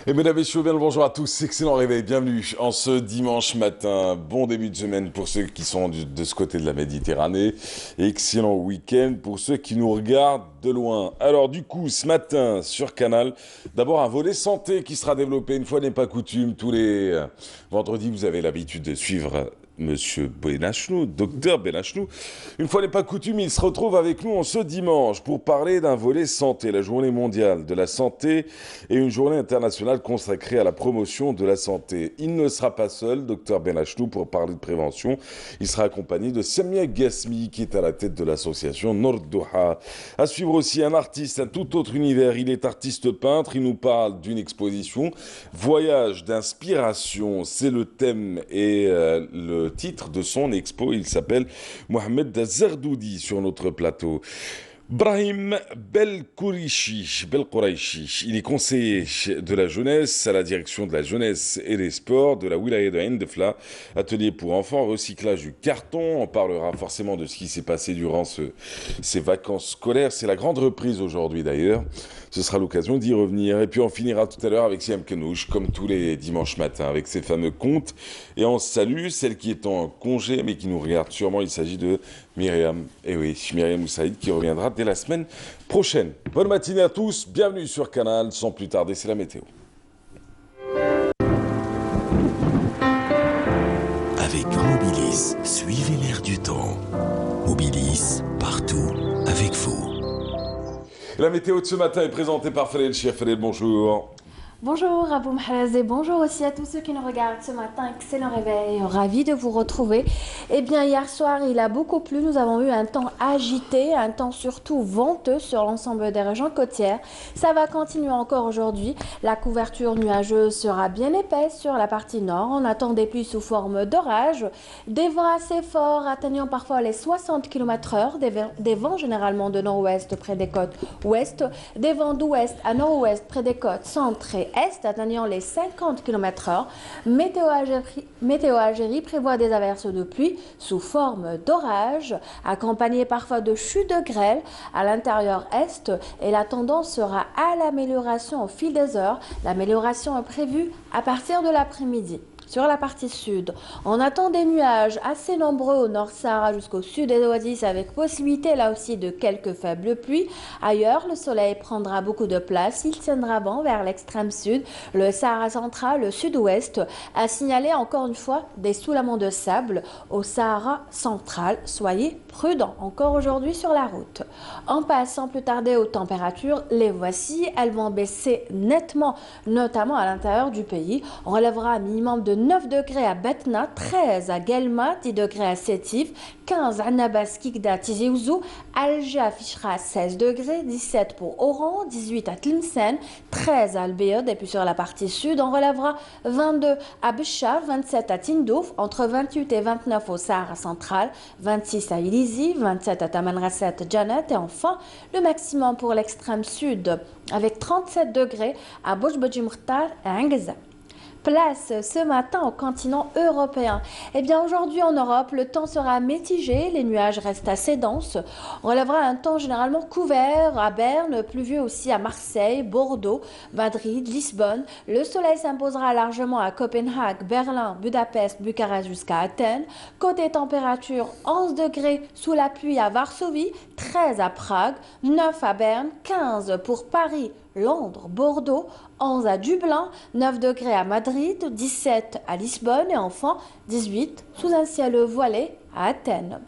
Et mesdames et messieurs, bien le bonjour à tous, excellent réveil, bienvenue en ce dimanche matin, bon début de semaine pour ceux qui sont de ce côté de la Méditerranée, excellent week-end pour ceux qui nous regardent de loin. Alors du coup, ce matin sur Canal, d'abord un volet santé qui sera développé, une fois n'est pas coutume, tous les vendredis vous avez l'habitude de suivre Monsieur Benachnou, docteur Benachnou. Une fois n'est pas coutume, il se retrouve avec nous en ce dimanche pour parler d'un volet santé, la journée mondiale de la santé et une journée internationale consacrée à la promotion de la santé. Il ne sera pas seul, docteur Benachnou, pour parler de prévention. Il sera accompagné de Samia Gasmi, qui est à la tête de l'association Nord-Doha. À suivre aussi un artiste, un tout autre univers. Il est artiste peintre, il nous parle d'une exposition. Voyage d'inspiration, c'est le thème et le titre de son expo. Il s'appelle Mohamed Zerdoudi sur notre plateau. Brahim Belkourichi, il est conseiller de la jeunesse à la direction de la jeunesse et des sports de la wilaya de Ndefla, atelier pour enfants, recyclage du carton. On parlera forcément de ce qui s'est passé durant ces vacances scolaires. C'est la grande reprise aujourd'hui d'ailleurs. Ce sera l'occasion d'y revenir. Et puis on finira tout à l'heure avec Siam Kenouch, comme tous les dimanches matins, avec ses fameux contes. Et on salue celle qui est en congé, mais qui nous regarde sûrement. Il s'agit de Myriam. Et oui, Myriam Moussaïd qui reviendra dès la semaine prochaine. Bonne matinée à tous, bienvenue sur Canal. Sans plus tarder, c'est la météo. Avec Mobilis, suivez l'air du temps. Mobilis, partout, avec vous. La météo de ce matin est présentée par Fadel Chef. Fadel, bonjour. Bonjour Abou Mahlaz et bonjour aussi à tous ceux qui nous regardent ce matin. Excellent réveil, ravi de vous retrouver. Eh bien, hier soir, il a beaucoup plu. Nous avons eu un temps agité, un temps surtout venteux sur l'ensemble des régions côtières. Ça va continuer encore aujourd'hui. La couverture nuageuse sera bien épaisse sur la partie nord. On attend des pluies sous forme d'orage, des vents assez forts atteignant parfois les 60 km/h, des vents généralement de nord-ouest près des côtes ouest, des vents d'ouest à nord-ouest près des côtes centre et est atteignant les 50 km/h. Météo Algérie prévoit des averses de pluie sous forme d'orage, accompagnées parfois de chutes de grêle à l'intérieur est, et la tendance sera à l'amélioration au fil des heures. L'amélioration est prévue à partir de l'après-midi. Sur la partie sud, on attend des nuages assez nombreux au nord Sahara jusqu'au sud des Oasis, avec possibilité là aussi de quelques faibles pluies. Ailleurs, le soleil prendra beaucoup de place. Il tiendra bon vers l'extrême sud, le Sahara central, le sud-ouest, a signalé encore une fois des soulèvements de sable au Sahara central. Soyez prudents encore aujourd'hui sur la route. En passant plus tarder aux températures, les voici. Elles vont baisser nettement, notamment à l'intérieur du pays. On relèvera un minimum de 9 degrés à Betna, 13 à Guelma, 10 degrés à Sétif, 15 à Nabas, Kikda, Tizi Ouzou, Alger affichera 16 degrés, 17 pour Oran, 18 à Tlemcen, 13 à Albeod, et puis sur la partie sud, on relèvera 22 à Béchar, 27 à Tindouf, entre 28 et 29 au Sahara central, 26 à Ilizi, 27 à Tamanrasset, Janet, et enfin le maximum pour l'extrême sud, avec 37 degrés à Bouj-Bouji-Mkhtar et Angza. Place ce matin au continent européen. Eh bien aujourd'hui en Europe, le temps sera mitigé, les nuages restent assez denses. On relèvera un temps généralement couvert à Berne, pluvieux aussi à Marseille, Bordeaux, Madrid, Lisbonne. Le soleil s'imposera largement à Copenhague, Berlin, Budapest, Bucarest jusqu'à Athènes. Côté température, 11 degrés sous la pluie à Varsovie, 13 à Prague, 9 à Berne, 15 pour Paris, Londres, Bordeaux, 11 à Dublin, 9 degrés à Madrid, 17 à Lisbonne et enfin 18 sous un ciel voilé à Athènes.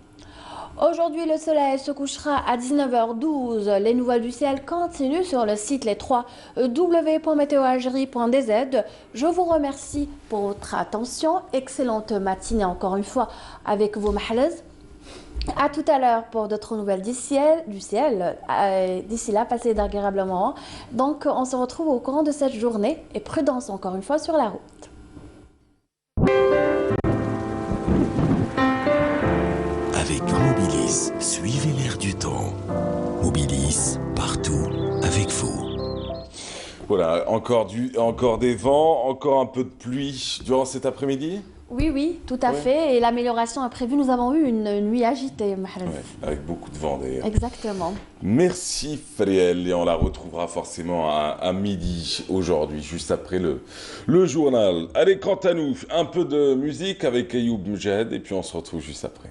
Aujourd'hui, le soleil se couchera à 19h12. Les nouvelles du ciel continuent sur le site les 3 www.meteoalgerie.dz. Je vous remercie pour votre attention. Excellente matinée encore une fois avec vous, Mahlaz. A tout à l'heure pour d'autres nouvelles du ciel. D'ici là, passez d'agréablement. Donc, on se retrouve au courant de cette journée et prudence encore une fois sur la route. Avec Mobilis, suivez l'air du temps. Mobilis, partout, avec vous. Voilà, encore des vents, encore un peu de pluie durant cet après-midi. Oui, oui, tout à Ouais. fait. Et l'amélioration est prévue. Nous avons eu une nuit agitée, Mahrez. Ouais, avec beaucoup de vent d'ailleurs. Exactement. Merci Fréhel, et on la retrouvera forcément à midi aujourd'hui, juste après le journal. Allez, quant à nous, un peu de musique avec Ayoub Mjed, et puis on se retrouve juste après.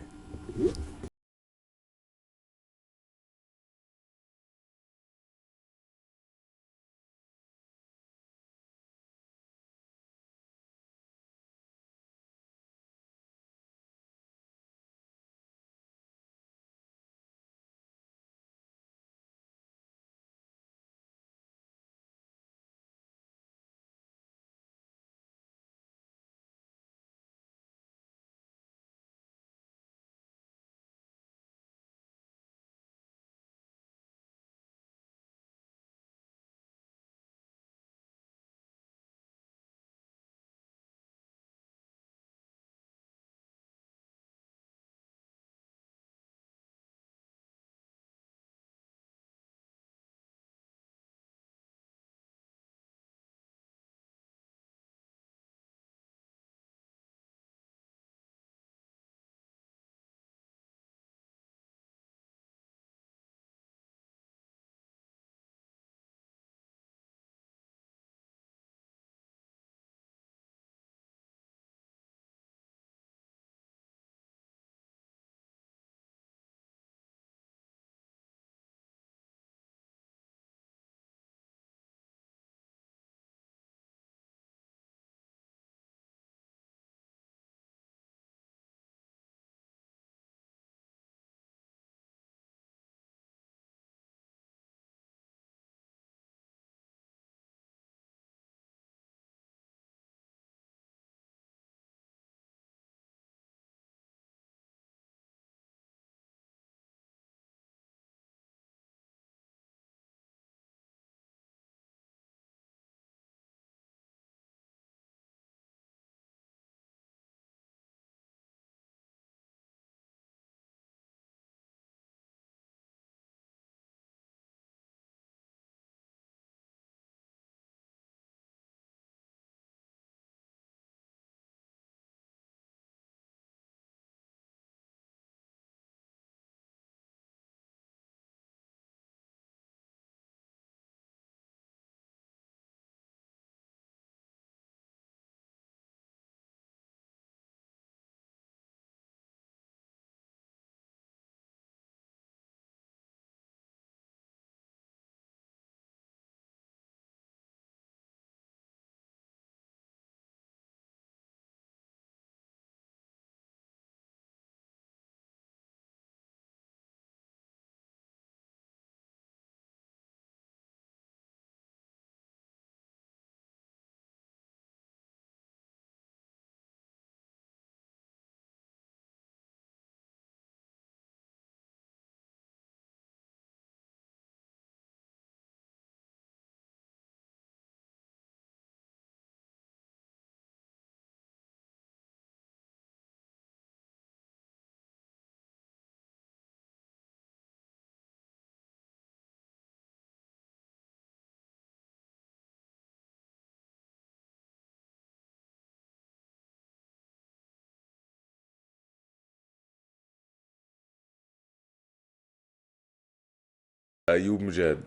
Ayoub Mjed.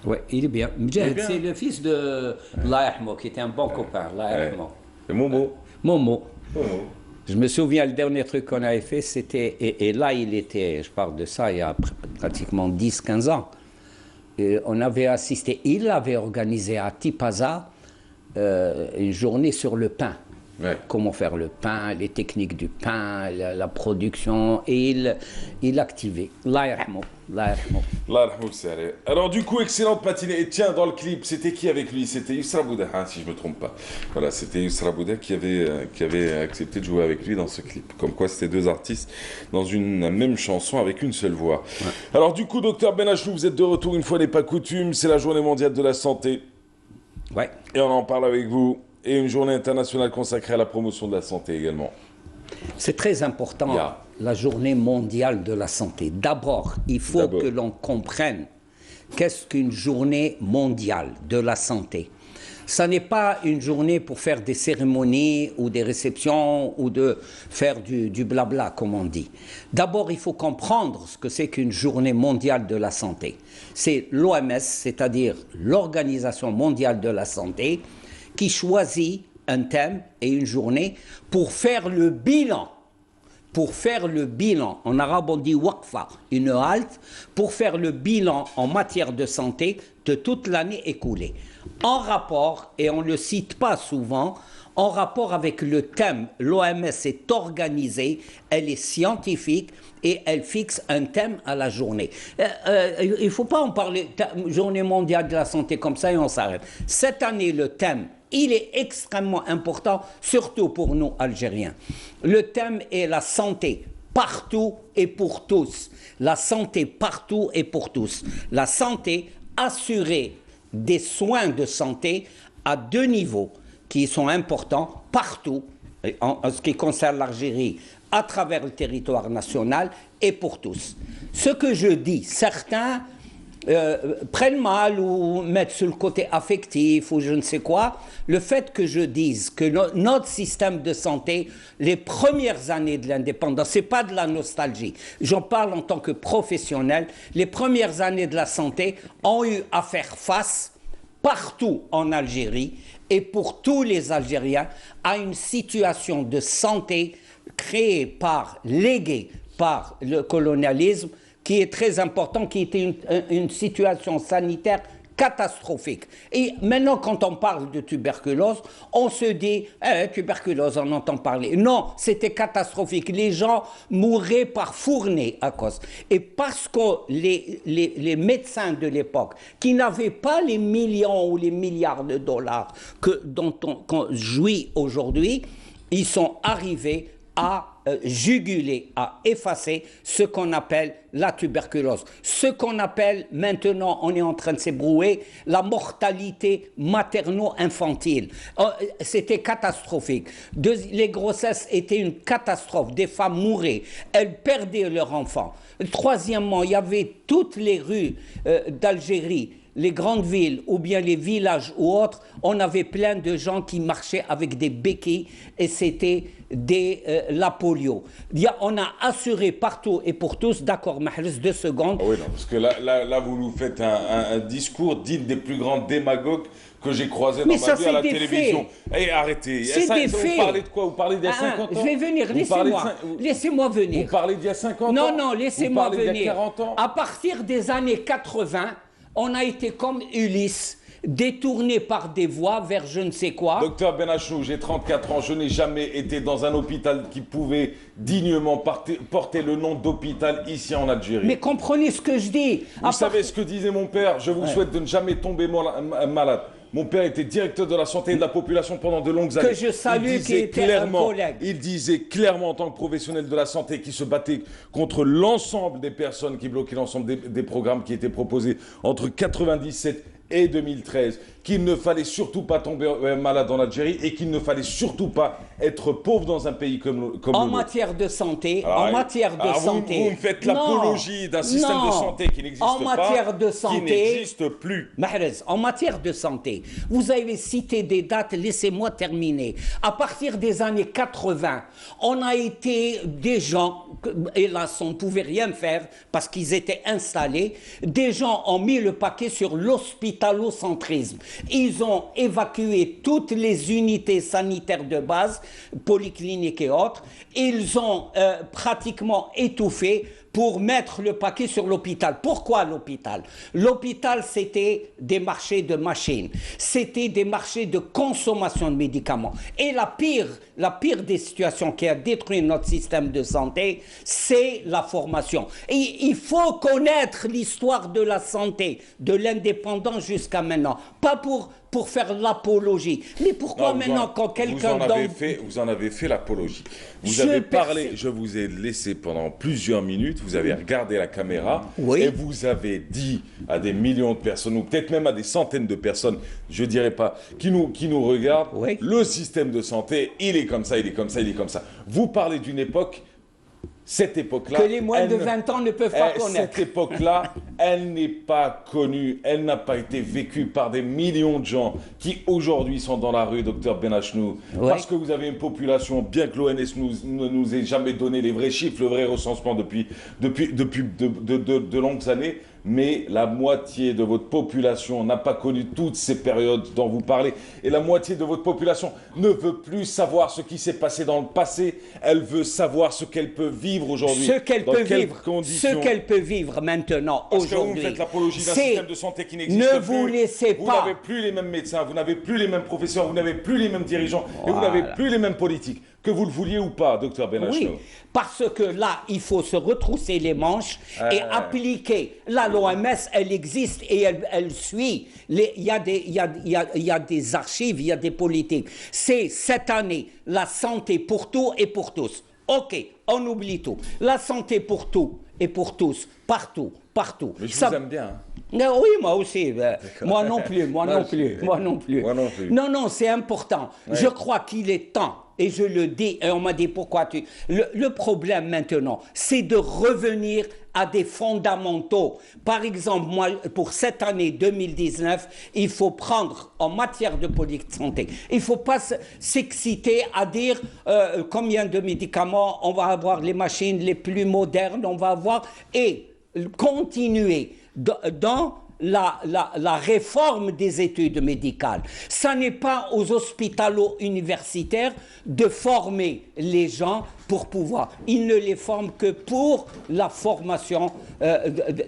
Ouais, il est bien. Il est Mjahid, bien. c'est le fils de Allah yarhamou, qui était un bon copain, Allah Ouais. yarhamou. Et Momo. Momo. Momo. Je me souviens, le dernier truc qu'on avait fait, c'était. Et là, il était. Je parle de ça il y a pratiquement 10-15 ans. Et on avait assisté. Il avait organisé à Tipaza une journée sur le pain. Ouais. Comment faire le pain, les techniques du pain, la production. Et il activait. Allah yarhamou. Allah yarhamou. Allah yarhamou Sareh. Alors du coup, excellente matinée. Et tiens, dans le clip, c'était qui avec lui? C'était Yousra Bouda, hein, si je me trompe pas. Voilà, c'était Yousra Bouda qui avait accepté de jouer avec lui dans ce clip. Comme quoi, c'était deux artistes dans une même chanson avec une seule voix. Ouais. Alors du coup, docteur Benachlou, vous êtes de retour une fois n'est pas coutume. C'est la journée mondiale de la santé. Ouais. Et on en parle avec vous. Et une journée internationale consacrée à la promotion de la santé également. C'est très important, la journée mondiale de la santé. D'abord, il faut que l'on comprenne qu'est-ce qu'une journée mondiale de la santé. Ça n'est pas une journée pour faire des cérémonies ou des réceptions ou de faire du blabla, comme on dit. D'abord, il faut comprendre ce que c'est qu'une journée mondiale de la santé. C'est l'OMS, c'est-à-dire l'Organisation mondiale de la santé, qui choisit un thème et une journée pour faire le bilan. Pour faire le bilan, en arabe on dit waqfa, une halte, pour faire le bilan en matière de santé de toute l'année écoulée. En rapport, et on ne le cite pas souvent, en rapport avec le thème, l'OMS est organisée, elle est scientifique et elle fixe un thème à la journée. Il ne faut pas en parler, journée mondiale de la santé comme ça et on s'arrête. Cette année, le thème, il est extrêmement important, surtout pour nous, Algériens. Le thème est la santé, partout et pour tous. La santé partout et pour tous. La santé, assurer des soins de santé à 2 niveaux qui sont importants partout, en ce qui concerne l'Algérie, à travers le territoire national et pour tous. Ce que je dis, certains prennent mal ou mettent sur le côté affectif ou je ne sais quoi, le fait que je dise que notre système de santé, les premières années de l'indépendance, c'est pas de la nostalgie, j'en parle en tant que professionnel, les premières années de la santé ont eu à faire face partout en Algérie et pour tous les Algériens à une situation de santé créée léguée par le colonialisme qui est très important, qui était une situation sanitaire catastrophique. Et maintenant, quand on parle de tuberculose, on se dit, tuberculose, on entend parler. Non, c'était catastrophique. Les gens mouraient par fournée à cause. Et parce que les médecins de l'époque, qui n'avaient pas les millions ou les milliards de dollars dont on jouit aujourd'hui, ils sont arrivés à juguler, à effacer ce qu'on appelle la tuberculose. Ce qu'on appelle maintenant, on est en train de s'ébrouer, la mortalité materno-infantile. C'était catastrophique. Les grossesses étaient une catastrophe. Des femmes mouraient. Elles perdaient leurs enfants. Troisièmement, il y avait toutes les rues d'Algérie, les grandes villes ou bien les villages ou autres, on avait plein de gens qui marchaient avec des béquilles et c'était la polio. On a assuré partout et pour tous, d'accord, Mahrez, 2 secondes. Ah oui, non, parce que là vous nous faites un discours digne des plus grands démagogues que j'ai croisés dans ma vie à la télévision. Et arrêtez. C'est des faits. Vous parlez de quoi? Vous parlez d'il y a 50 ans? Je vais venir, laissez-moi venir. Vous parlez d'il y a 50 ans? Non, laissez-moi venir. D'il y a 40 ans? À partir des années 80, on a été comme Ulysse, détourné par des voies vers je ne sais quoi. Docteur Benachou, j'ai 34 ans, je n'ai jamais été dans un hôpital qui pouvait dignement porter le nom d'hôpital ici en Algérie. Mais comprenez ce que je dis. Vous savez ce que disait mon père? Je vous souhaite de ne jamais tomber malade. Mon père était directeur de la santé et de la population pendant de longues années. Que je salue, qui était un collègue. Il disait clairement en tant que professionnel de la santé qui se battait contre l'ensemble des personnes qui bloquaient l'ensemble des programmes qui étaient proposés entre 97 et 2013, qu'il ne fallait surtout pas tomber malade en Algérie et qu'il ne fallait surtout pas être pauvre dans un pays comme le nôtre. En matière de santé, vous me faites l'apologie d'un système de santé qui n'existe pas, qui n'existe plus. Mahrez, en matière de santé, vous avez cité des dates, laissez-moi terminer. À partir des années 80, on a été des gens, hélas, on ne pouvait rien faire parce qu'ils étaient installés, des gens ont mis le paquet sur l'hospitalocentrisme. Ils ont évacué toutes les unités sanitaires de base, polycliniques et autres. Ils ont pratiquement étouffé pour mettre le paquet sur l'hôpital. Pourquoi l'hôpital? L'hôpital, c'était des marchés de machines. C'était des marchés de consommation de médicaments. Et la pire des situations qui a détruit notre système de santé, c'est la formation. Et il faut connaître l'histoire de la santé, de l'indépendance jusqu'à maintenant. Pas pour faire l'apologie. Mais pourquoi maintenant quand quelqu'un vous en avez fait l'apologie. Vous avez parlé, je vous ai laissé pendant plusieurs minutes, vous avez regardé la caméra et vous avez dit à des millions de personnes, ou peut-être même à des centaines de personnes, je dirais pas, qui nous regardent, le système de santé, il est comme ça, il est comme ça, il est comme ça. Vous parlez d'une époque, cette époque-là... que les moins de 20 ans ne peuvent pas connaître. Cette époque-là, elle n'est pas connue, elle n'a pas été vécue par des millions de gens qui aujourd'hui sont dans la rue, docteur Benachnou, parce que vous avez une population, bien que l'ONS ne nous ait jamais donné les vrais chiffres, le vrai recensement depuis de longues années, mais la moitié de votre population n'a pas connu toutes ces périodes dont vous parlez, et la moitié de votre population ne veut plus savoir ce qui s'est passé dans le passé, elle veut savoir ce qu'elle peut vivre aujourd'hui. Ce qu'elle peut vivre maintenant, aujourd'hui. Parce que vous faites l'apologie d'un système de santé qui n'existe plus. Ne vous laissez pas. Vous n'avez plus les mêmes médecins, vous n'avez plus les mêmes professeurs, vous n'avez plus les mêmes dirigeants, et vous n'avez plus les mêmes politiques. Que vous le vouliez ou pas, docteur Benachnou. Oui, parce que là, il faut se retrousser les manches et appliquer. Là, l'OMS, elle existe et elle suit. Il y a des archives, il y a des politiques. C'est cette année, la santé pour tout et pour tous. OK, on oublie tout. La santé pour tout et pour tous, partout. Mais je vous aime bien. Oui, moi aussi. Moi non plus. Non, c'est important. Ouais. Je crois qu'il est temps, et je le dis, et on m'a dit pourquoi tu... Le problème maintenant, c'est de revenir à des fondamentaux. Par exemple, moi, pour cette année 2019, il faut prendre, en matière de politique de santé, il ne faut pas s'exciter à dire combien de médicaments, on va avoir les machines les plus modernes, on va avoir... Et continuer dans la réforme des études médicales. Ça n'est pas aux hospitalo-universitaires de former les gens pour pouvoir. Ils ne les forment que pour la formation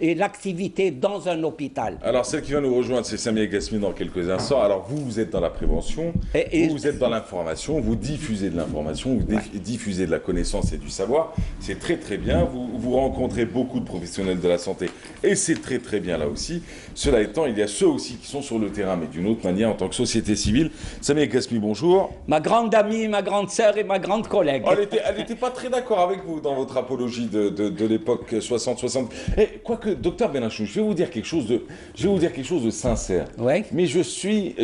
et l'activité dans un hôpital. Alors, celle qui va nous rejoindre, c'est Samia Ghasmi dans quelques instants. Alors, vous êtes dans la prévention, vous êtes dans l'information, vous diffusez de l'information, vous diffusez de la connaissance et du savoir. C'est très, très bien. Vous rencontrez beaucoup de professionnels de la santé et c'est très, très bien là aussi. Cela étant, il y a ceux aussi qui sont sur le terrain, mais d'une autre manière, en tant que société civile. Samia Ghasmi, bonjour. Ma grande amie, ma grande sœur et ma grande collègue. Elle n'était pas très d'accord avec vous dans votre apologie de l'époque 60-60. Quoique, docteur Benachnou, je vais vous dire quelque chose de sincère. Ouais. Mais je suis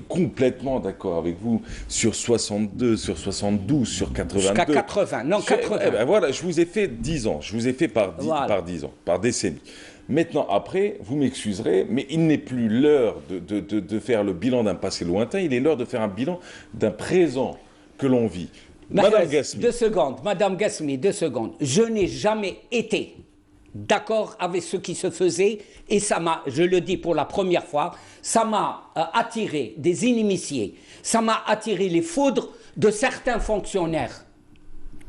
complètement d'accord avec vous sur 62, sur 72, sur 82. Jusqu'à 80, non 80. Voilà, je vous ai fait 10 ans. Je vous ai fait par 10 ans, par décennie. Maintenant, après, vous m'excuserez, mais il n'est plus l'heure de faire le bilan d'un passé lointain, il est l'heure de faire un bilan d'un présent que l'on vit. Madame Ghasmi. 2 secondes, Madame Ghasmi, 2 secondes. Je n'ai jamais été d'accord avec ce qui se faisait et ça m'a, je le dis pour la première fois, ça m'a attiré des inimitiés, ça m'a attiré les foudres de certains fonctionnaires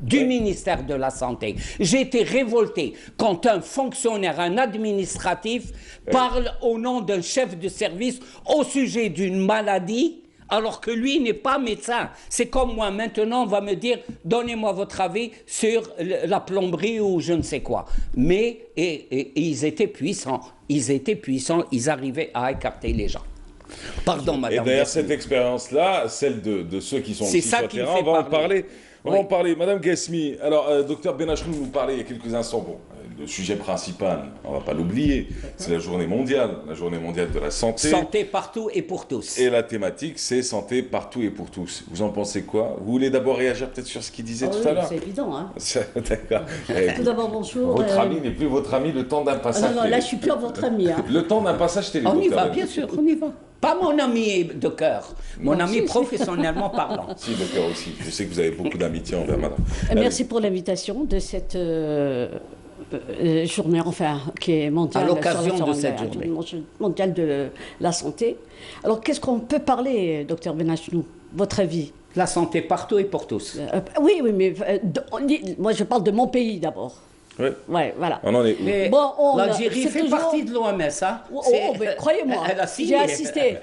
du ministère de la Santé. J'ai été révolté quand un fonctionnaire, un administratif, parle au nom d'un chef de service au sujet d'une maladie, alors que lui n'est pas médecin. C'est comme moi, maintenant, on va me dire, donnez-moi votre avis sur la plomberie ou je ne sais quoi. Mais ils étaient puissants, ils arrivaient à écarter les gens. Pardon, madame. Et d'ailleurs, cette expérience-là, celle de ceux qui sont aussi sur le terrain, on va en parler. On va en parler. Madame Ghasmi, alors, docteur Benachnou nous parlait il y a quelques instants. Bon, le sujet principal, on ne va pas l'oublier, c'est la journée mondiale de la santé. Santé partout et pour tous. Et la thématique, c'est santé partout et pour tous. Vous en pensez quoi? Vous voulez d'abord réagir peut-être sur ce qu'il disait tout à l'heure? C'est évident. Hein. D'accord. Tout d'abord, bonjour. Votre ami n'est plus votre ami le temps d'un passage. Non, là, je suis plus votre ami. Hein. Le temps d'un passage télé. On y va, bien sûr, on y va. Pas mon ami de cœur, mon ami professionnellement parlant. Si, de cœur aussi. Je sais que vous avez beaucoup d'amitié envers madame. Merci pour l'invitation de cette journée, enfin, qui est mondiale. À l'occasion de cette journée. Mondiale de la santé. Alors, qu'est-ce qu'on peut parler, docteur Benachnou, votre avis? La santé partout et pour tous. Oui, mais moi, je parle de mon pays d'abord. Oui. Ouais, voilà. On en est où? Bon, l'Algérie fait partie de l'OMS, hein? Mais croyez-moi, j'ai assisté.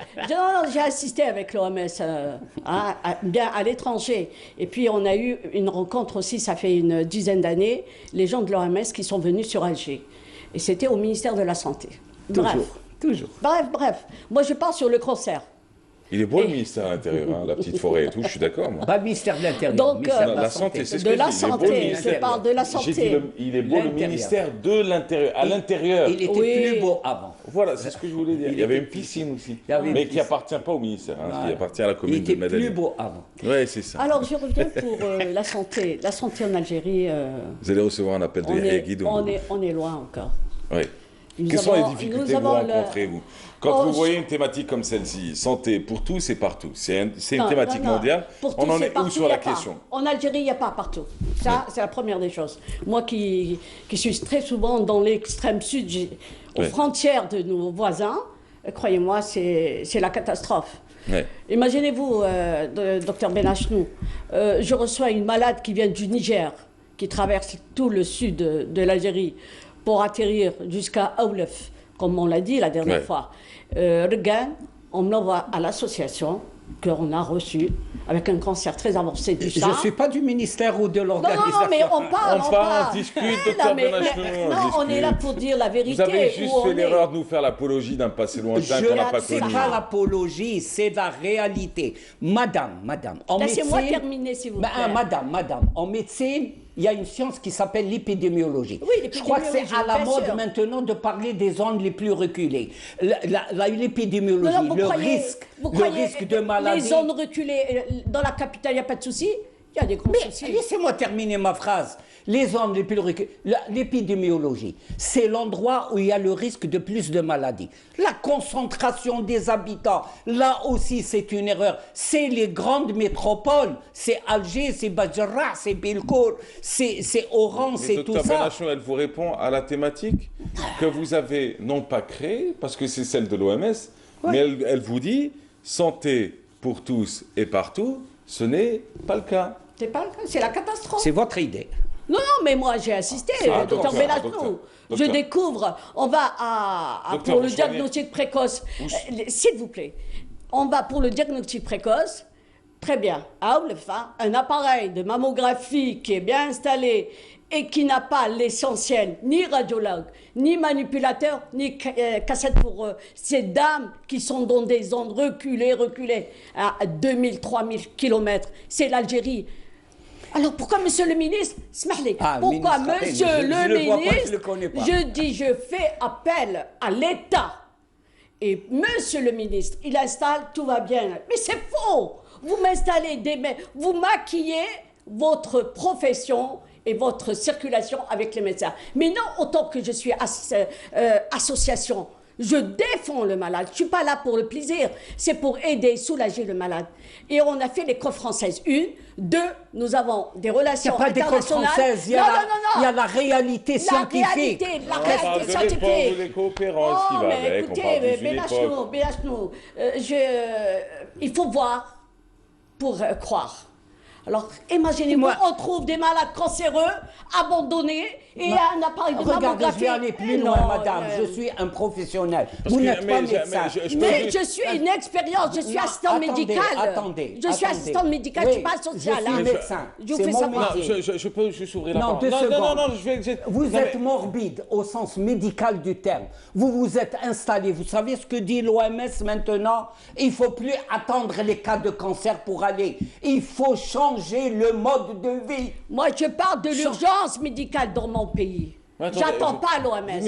J'ai assisté avec l'OMS à l'étranger. Et puis on a eu une rencontre aussi, ça fait une dizaine d'années, les gens de l'OMS qui sont venus sur Alger. Et c'était au ministère de la Santé. Toujours. Bref. Moi, je parle sur le cancer. Il est beau le ministère de l'Intérieur, hein, la petite forêt et tout, je suis d'accord, moi. Pas le ministère de l'Intérieur. Donc, la santé, c'est ce que je dis. De la santé, je parle de la santé. J'ai dit, il est beau le ministère de l'Intérieur, à l'intérieur. Il était plus beau avant. Voilà, c'est ce que je voulais dire. Il y avait une piscine aussi, mais qui appartient pas au ministère, hein, qui appartient à la commune de Medellín. Il était plus beau avant. Oui, c'est ça. Alors, je reviens pour la santé en Algérie. Vous allez recevoir un appel de Yahya Guido. On est loin encore. Oui. Quelles sont les difficultés que vous rencontrez, vous? Quand vous voyez une thématique comme celle-ci, santé pour tous et partout, c'est une thématique mondiale, on en est où sur la question? En Algérie, il n'y a pas partout. Ça, c'est la première des choses. Moi qui suis très souvent dans l'extrême sud, aux frontières de nos voisins, croyez-moi, c'est la catastrophe. Ouais. Imaginez-vous, docteur Benachnou, je reçois une malade qui vient du Niger, qui traverse tout le sud de l'Algérie pour atterrir jusqu'à Aoulef, comme on l'a dit la dernière fois. Regarde, on me l'envoie à l'association qu'on a reçue avec un cancer très avancé du sein. Je ne suis pas du ministère ou de l'organisation. Non, mais on parle. On discute, docteur Benachnou. Non, on est là pour dire la vérité. Vous avez juste fait l'erreur de nous faire l'apologie d'un passé lointain qu'on n'a pas connu. C'est pas l'apologie, c'est la réalité. Madame, en médecine... Laissez-moi terminer, s'il vous plaît. Madame, en médecine, il y a une science qui s'appelle l'épidémiologie. Oui, je crois que c'est à la mode maintenant de parler des zones les plus reculées. L'épidémiologie, le risque de maladie... Les zones reculées, dans la capitale, il n'y a pas de souci. Il y a des gros soucis. Laissez-moi terminer ma phrase. Les zones les plus reculées, l'épidémiologie, c'est l'endroit où il y a le risque de plus de maladies. La concentration des habitants, là aussi c'est une erreur. C'est les grandes métropoles, c'est Alger, c'est Badjara, c'est Bilkour, c'est Oran, c'est tout ça. Docteur Benachnou, elle vous répond à la thématique que vous avez non pas créée, parce que c'est celle de l'OMS, mais elle vous dit santé pour tous et partout, ce n'est pas le cas. C'est pas le cas, c'est la catastrophe. C'est votre idée. Non, mais moi j'ai assisté, docteur Benachnou. Je découvre, on va pour le diagnostic précoce. S'il vous plaît, on va pour le diagnostic précoce. Très bien. À Aoulef, un appareil de mammographie qui est bien installé et qui n'a pas l'essentiel, ni radiologue, ni manipulateur, ni cassette pour ces dames qui sont dans des zones reculées, à 2000, 3000 kilomètres. C'est l'Algérie. Alors pourquoi, monsieur le ministre, pourquoi, monsieur le ministre, je dis, je fais appel à l'État. Et monsieur le ministre, il installe, tout va bien. Mais c'est faux. Vous m'installez vous maquillez votre profession et votre circulation avec les médecins. Mais non, autant que je suis association, je défends le malade. Je ne suis pas là pour le plaisir. C'est pour aider, soulager le malade. Et on a fait l'école française 1. 2, nous avons des relations internationales. Il n'y a pas d'école française, il y a la réalité scientifique. La réalité scientifique. Les coopérants, ce qui va avec. Écoutez, Benachnou, il faut voir pour croire. Alors, imaginez-vous, on trouve des malades cancéreux, abandonnés, et un appareil de mammographie. Regardez, je vais aller plus loin, madame. Je suis un professionnel. Vous n'êtes pas médecin. Mais je suis une expérience, je suis assistante médicale. Je suis assistante médicale, je ne suis pas sociale. Je suis médecin. C'est mon métier. Je peux juste ouvrir la parole. Non, vous êtes morbide au sens médical du terme. Vous vous êtes installé. Vous savez ce que dit l'OMS maintenant? Il ne faut plus attendre les cas de cancer pour aller. Il faut changer le mode de vie. Moi, je parle de l'urgence médicale dans mon pays. J'attends pas l'OMS.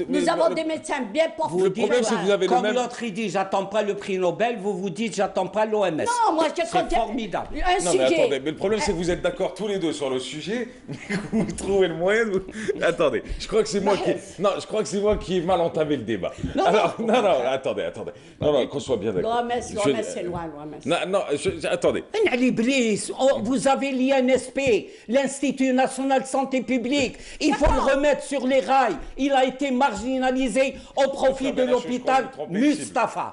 Nous avons des médecins bien portés. Le problème, c'est que vous avez comme l'autre, il dit, j'attends pas le prix Nobel, vous dites, j'attends pas l'OMS. Non, moi, je c'est formidable. Mais attendez, mais le problème, c'est que vous êtes d'accord tous les deux sur le sujet, mais que vous trouvez le moyen de... Attendez, je crois que c'est moi qui... Non, je crois que c'est moi qui ai mal entamé le débat. Attendez. Non, qu'on soit bien d'accord. L'OMS, c'est loin, Attendez. Vous avez l'INSP, l'Institut National de Santé Publique. Il faut le remettre sur les rails. Il a été marginalisé au profit de l'hôpital Mustapha.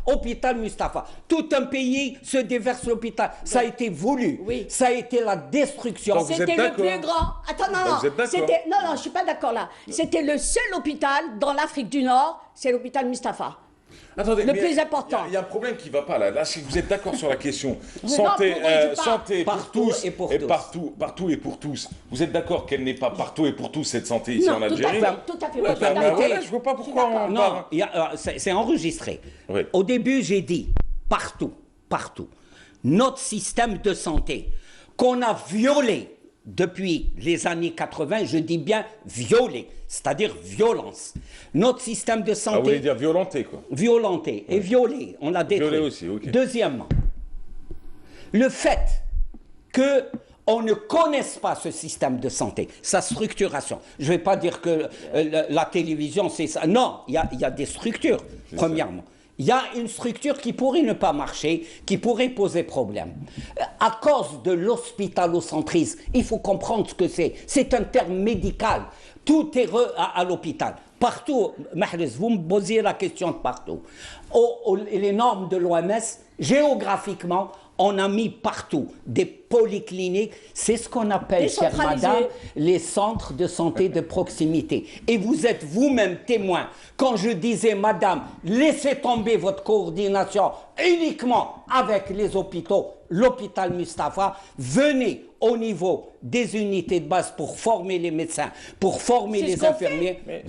Hôpital Mustapha. Tout un pays se déverse l'hôpital. Ça a été voulu. Oui. Ça a été la destruction. C'était le plus grand. Attends, non, je suis pas d'accord là. C'était le seul hôpital dans l'Afrique du Nord, c'est l'hôpital Mustapha. Attendez, le plus important. Il y a un problème qui ne va pas là. Là, si vous êtes d'accord sur la question santé pour tous et partout et pour tous, vous êtes d'accord qu'elle n'est pas partout et pour tous cette santé ici en Algérie? Tout à fait. Je ne vois pas pourquoi on parle. Non, c'est enregistré. Oui. Au début, j'ai dit partout. Notre système de santé qu'on a violé depuis les années 80, je dis bien violé, c'est-à-dire violence. Notre système de santé... vous voulez dire violenté, quoi. Violenté et violé, on l'a détruit. Violé aussi, ok. Deuxièmement, le fait on ne connaisse pas ce système de santé, sa structuration. Je ne vais pas dire que la télévision, c'est ça. Non, il y a des structures, premièrement. Il y a une structure qui pourrait ne pas marcher, qui pourrait poser problème. À cause de l'hospitalocentrisme, il faut comprendre ce que c'est. C'est un terme médical. Tout est à l'hôpital. Partout, Mahrez, vous me posiez la question de partout. Les normes de l'OMS, géographiquement, on a mis partout des polycliniques, c'est ce qu'on appelle, chère madame, les centres de santé de proximité. Et vous êtes vous-même témoin. Quand je disais, madame, laissez tomber votre coordination uniquement avec les hôpitaux, l'hôpital Mustapha, venez au niveau des unités de base pour former les médecins, pour former les infirmiers. Mais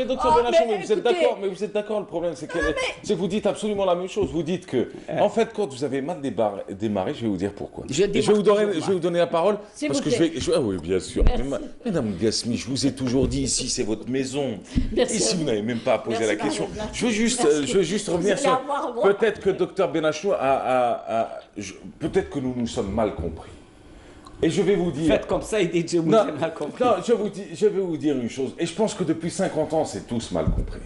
docteur Benachou, vous êtes d'accord, mais vous êtes d'accord, le problème c'est que vous dites absolument la même chose. Vous dites que, en fait, quand vous avez mal démarré, je vais vous dire pourquoi. Je vais vous donner la parole, parce que ah oui, bien sûr. Madame Gasmi, je vous ai toujours dit, ici c'est votre maison. Merci. Ici vous n'avez même pas à poser la question. Je veux juste revenir sur, peut-être que docteur Benachou peut-être que nous nous sommes mal compris. Et je vais vous dire... Faites comme ça et dites, je vous ai mal compris. Non, je vais vous dire une chose. Et je pense que depuis 50 ans, on s'est tous mal compris.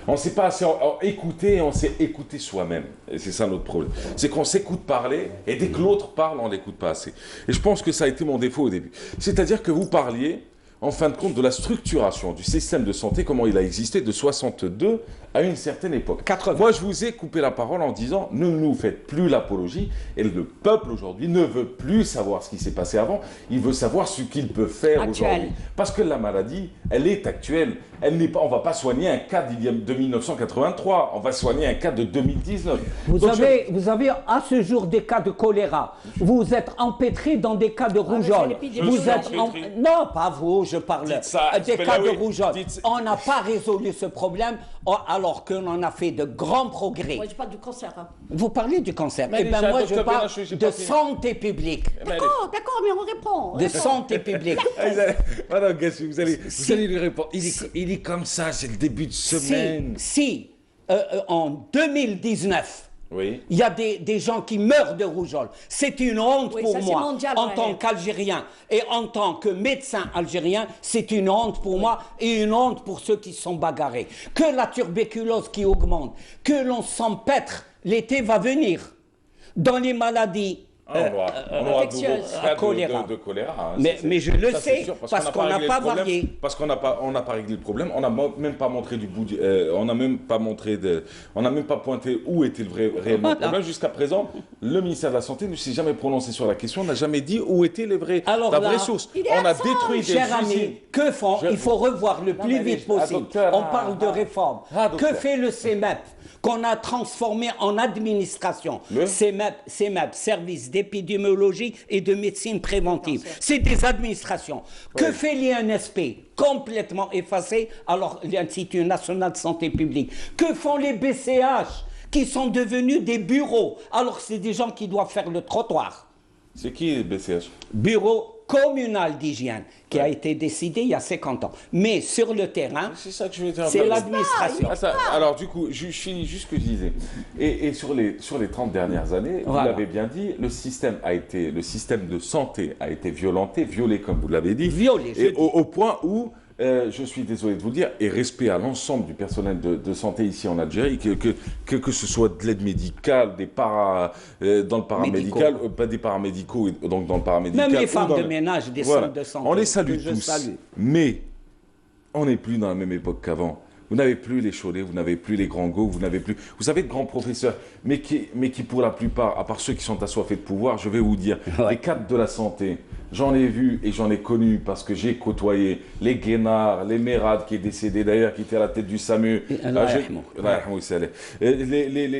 On ne s'est pas assez écouté, on s'est écouté soi-même. Et c'est ça notre problème. C'est qu'on s'écoute parler, et dès que l'autre parle, on n'écoute pas assez. Et je pense que ça a été mon défaut au début. C'est-à-dire que vous parliez, en fin de compte, de la structuration du système de santé, comment il a existé de 62 à une certaine époque. 80. Moi, je vous ai coupé la parole en disant, ne nous faites plus l'apologie, et le peuple aujourd'hui ne veut plus savoir ce qui s'est passé avant, il veut savoir ce qu'il peut faire aujourd'hui. Parce que la maladie, elle est actuelle. On ne va pas soigner un cas de 1983, on va soigner un cas de 2019. Vous avez à ce jour des cas de choléra, vous êtes empêtré dans des cas de rougeole. Non, pas vous, je parle des cas de rougeole. On n'a pas résolu ce problème alors qu'on en a fait de grands progrès. Moi, je parle du cancer. Hein. Vous parlez du cancer. Eh bien, moi, je parle de santé publique. D'accord, mais on répond. De santé publique. Madame Gassi, vous allez lui répondre. Il est comme ça, c'est le début de semaine. En 2019, oui. Il y a des gens qui meurent de rougeole. C'est une honte pour moi, mondial, en tant qu'Algérien. Et en tant que médecin algérien, c'est une honte pour moi et une honte pour ceux qui sont bagarrés. Que la tuberculose qui augmente, que l'on s'empêtre, l'été va venir. Dans les maladies on aura de choléra. Hein, mais je le sais, parce qu'on n'a pas varié. Parce qu'on n'a pas réglé le problème. On n'a même pas montré du bout. On n'a même pas pointé où était le réellement problème. Jusqu'à présent, le ministère de la Santé ne s'est jamais prononcé sur la question, n'a jamais dit où était la vraie source. On a détruit des usines. Que font Il faut revoir le plus vite possible. On parle de réforme. Que fait le CEMEP qu'on a transformé en administration? CEMEP, service d'épidémiologie et de médecine préventive. C'est des administrations. Que fait l'INSP? Complètement effacé, alors l'Institut national de santé publique. Que font les BCH qui sont devenus des bureaux, alors c'est des gens qui doivent faire le trottoir? C'est qui les BCH? Bureau communal d'hygiène, qui a été décidé il y a 50 ans. Mais sur le terrain, c'est l'administration. Alors du coup, je finis juste ce que je disais. Et sur les 30 dernières années, vous l'avez bien dit, le système de santé a été violé comme vous l'avez dit. Violé, au point où, je suis désolé de vous le dire, et respect à l'ensemble du personnel de santé ici en Algérie, que ce soit de l'aide médicale, dans le paramédical, pas des paramédicaux, donc dans le paramédical. Même les femmes de ménage des centres de santé. On les salue tous, mais on n'est plus dans la même époque qu'avant. Vous n'avez plus les Chollet, vous n'avez plus les grands go, vous avez de grands professeurs, mais qui pour la plupart, à part ceux qui sont assoiffés de pouvoir, je vais vous dire, les cadres de la santé, j'en ai vu et j'en ai connu parce que j'ai côtoyé les Guénard, les Mérad qui est décédé d'ailleurs, qui était à la tête du SAMU.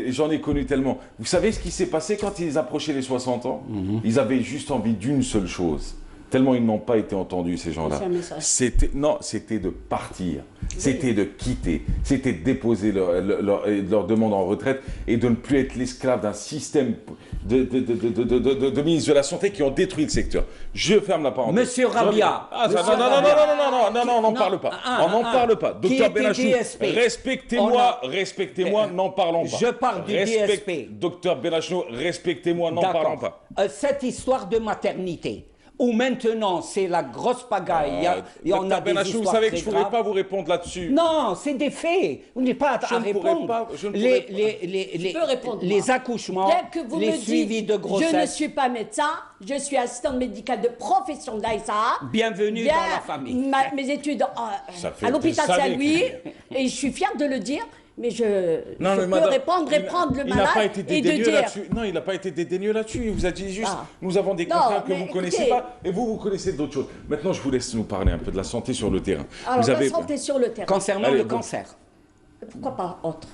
J'en ai connu tellement. Vous savez ce qui s'est passé quand ils approchaient les 60 ans? Ils avaient juste envie d'une seule chose, Tellement ils n'ont pas été entendus, ces gens-là. C'était de partir, c'était de quitter, c'était de déposer leur demande en retraite et de ne plus être l'esclave d'un système de ministre de la Santé qui ont détruit le secteur. Je ferme la parenthèse. Monsieur Rabia. Non, on n'en parle pas. On n'en parle pas. Docteur Benachou, respectez-moi, n'en parlons pas. Je parle du DSP. Docteur Benachou, respectez-moi, n'en parlons pas. Cette histoire de maternité, où maintenant c'est la grosse pagaille, on a des histoires vous savez que je ne pourrais graves. pas vous répondre là-dessus. Non, c'est des faits. Vous n'êtes pas à répondre. Je peux répondre. Les accouchements, Bien que vous les me suivis dites, de grossesse. je ne suis pas médecin, je suis assistante médicale de profession d'Aïssa. Bienvenue dans la famille. Mes études à l'hôpital des Saint-Louis, et je suis fière de le dire. Mais je peux reprendre le malade et de dire... Non, il n'a pas été dédaigneux là-dessus. Il vous a dit juste, nous avons des cancers que vous ne connaissez pas et vous connaissez d'autres choses. Maintenant, je vous laisse nous parler un peu de la santé sur le terrain. Alors, la santé sur le terrain. Concernant le cancer. Pourquoi pas autre?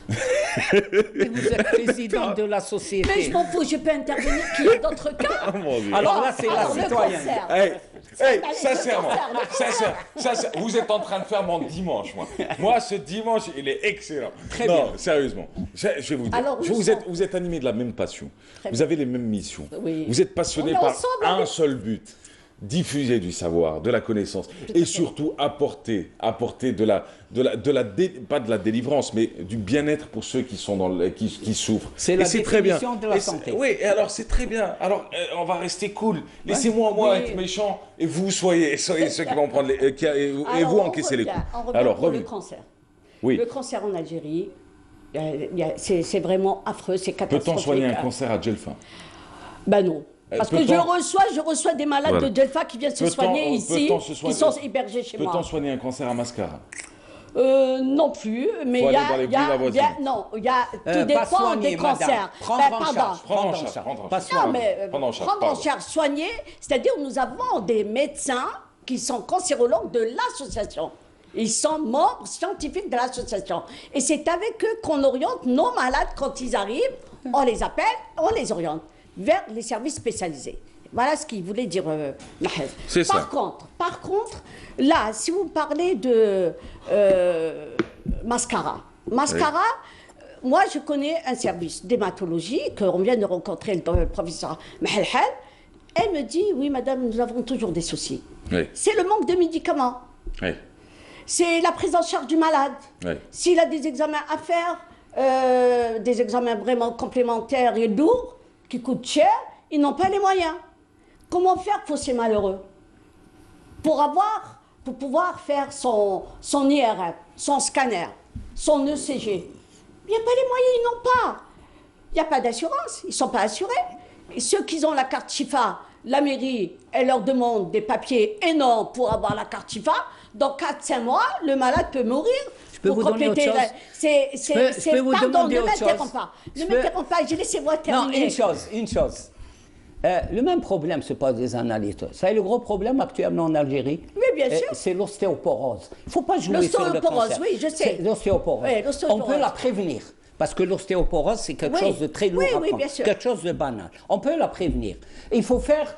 Et vous êtes président de la société. Mais je m'en fous, je peux intervenir, qu'il y a d'autres cas. Alors là, c'est la citoyenne. Sincèrement, vous êtes en train de faire mon dimanche, moi. Moi, ce dimanche, il est excellent. Très bien. Sérieusement, je vais vous dire. Alors, vous êtes animé de la même passion. Vous avez les mêmes missions. Oui. Vous êtes passionné par un seul but. Diffuser du savoir, de la connaissance et surtout apporter pas de la délivrance, mais du bien-être pour ceux qui sont qui souffrent. C'est la définition de la santé. Oui, et alors c'est très bien. Alors on va rester cool. Laissez-moi être méchant et vous soyez ceux qui vont prendre et vous encaissez les coups. Alors le cancer. Oui. Le cancer en Algérie, c'est vraiment affreux, c'est catastrophique. Peut-on soigner un cancer à Djelfa? Ben non. Parce que je reçois des malades de Djelfa qui viennent se soigner ici, qui sont hébergés chez moi. Peut-on soigner un cancer à Mascara? Non plus, mais il y a tout dépend des cancers. Prendre en charge, soigner, c'est-à-dire nous avons des médecins qui sont cancérologues de l'association. Ils sont membres scientifiques de l'association. Et c'est avec eux qu'on oriente nos malades quand ils arrivent, on les appelle, on les oriente vers les services spécialisés. Voilà ce qu'il voulait dire Mahez. C'est ça. Par contre, là, si vous parlez de Mascara, moi je connais un service d'hématologie qu'on vient de rencontrer le professeur Mahelhel. Elle me dit, oui madame, nous avons toujours des soucis. Oui. C'est le manque de médicaments. Oui. C'est la prise en charge du malade. Oui. S'il a des examens à faire, des examens vraiment complémentaires et lourds, qui coûtent cher, ils n'ont pas les moyens. Comment faire pour ces malheureux? Pour pouvoir faire son IRM, son scanner, son ECG. Il n'y a pas les moyens, ils n'ont pas. Il n'y a pas d'assurance, ils ne sont pas assurés. Et ceux qui ont la carte Chifa, la mairie, elle leur demande des papiers énormes pour avoir la carte Chifa. Dans 4-5 mois, le malade peut mourir. Je peux vous donner autre chose? Pardon, ne m'interromps pas. Ne m'interromps pas, laissez-moi terminer. Non, une chose. Le même problème se pose des analystes. Ça est le gros problème actuellement en Algérie. Oui, bien sûr. C'est l'ostéoporose. Il ne faut pas jouer sur le cancer. Oui, je sais. L'ostéoporose. Oui, on peut la prévenir. Parce que l'ostéoporose, c'est quelque chose de très lourd à prendre. Bien sûr. Quelque chose de banal. On peut la prévenir. Il faut faire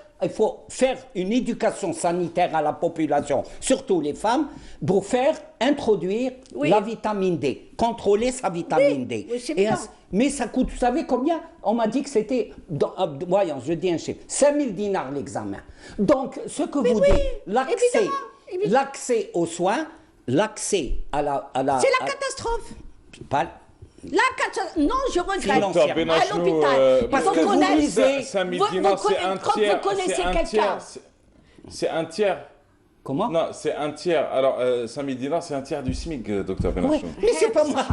une éducation sanitaire à la population, surtout les femmes, pour introduire la vitamine D, contrôler sa vitamine D. Oui, c'est bien. Mais ça coûte, vous savez combien? On m'a dit que c'était, voyons, je dis un chiffre, 5 000 dinars l'examen. Donc, ce que vous dites, l'accès aux soins, l'accès à la... C'est la catastrophe. Non, je regrette. À l'hôpital. Parce que vous lisez... 5 000 dinars, c'est un tiers. Vous connaissez quelqu'un. C'est un tiers. Comment? Non, c'est un tiers. Alors, 5 000 dinars, c'est un tiers du SMIC, docteur Benachou. Mais c'est pas moi.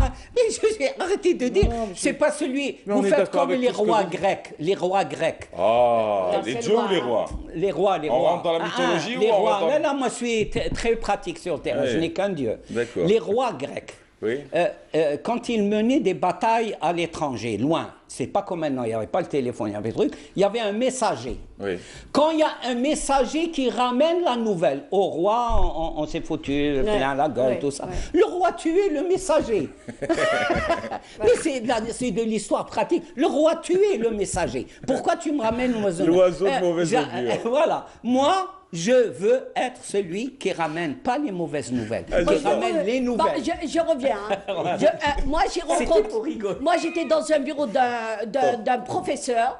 Mais arrêtez de dire. C'est pas celui. Vous faites comme les rois grecs. Les rois grecs. Ah, les dieux ou les rois? Les rois. On rentre dans la mythologie ou les on rois. rentre Non, moi je suis très pratique sur le terrain. Je n'ai qu'un dieu. D'accord. Les rois grecs. Oui. Quand ils menaient des batailles à l'étranger, loin, c'est pas comme maintenant, il n'y avait pas le téléphone, il y avait le truc, il y avait un messager. Oui. Quand il y a un messager qui ramène la nouvelle, au roi, on s'est foutu plein la gueule, tout ça. Le roi tuait le messager. Mais c'est de l'histoire pratique. Le roi tuait le messager. Pourquoi tu me ramènes l'oiseau? L'oiseau de mauvais augure. Voilà. Moi, je veux être celui qui ramène pas les mauvaises nouvelles, qui ramène les nouvelles. Je reviens. Hein. Moi, j'ai rencontré. Moi, j'étais dans un bureau d'un professeur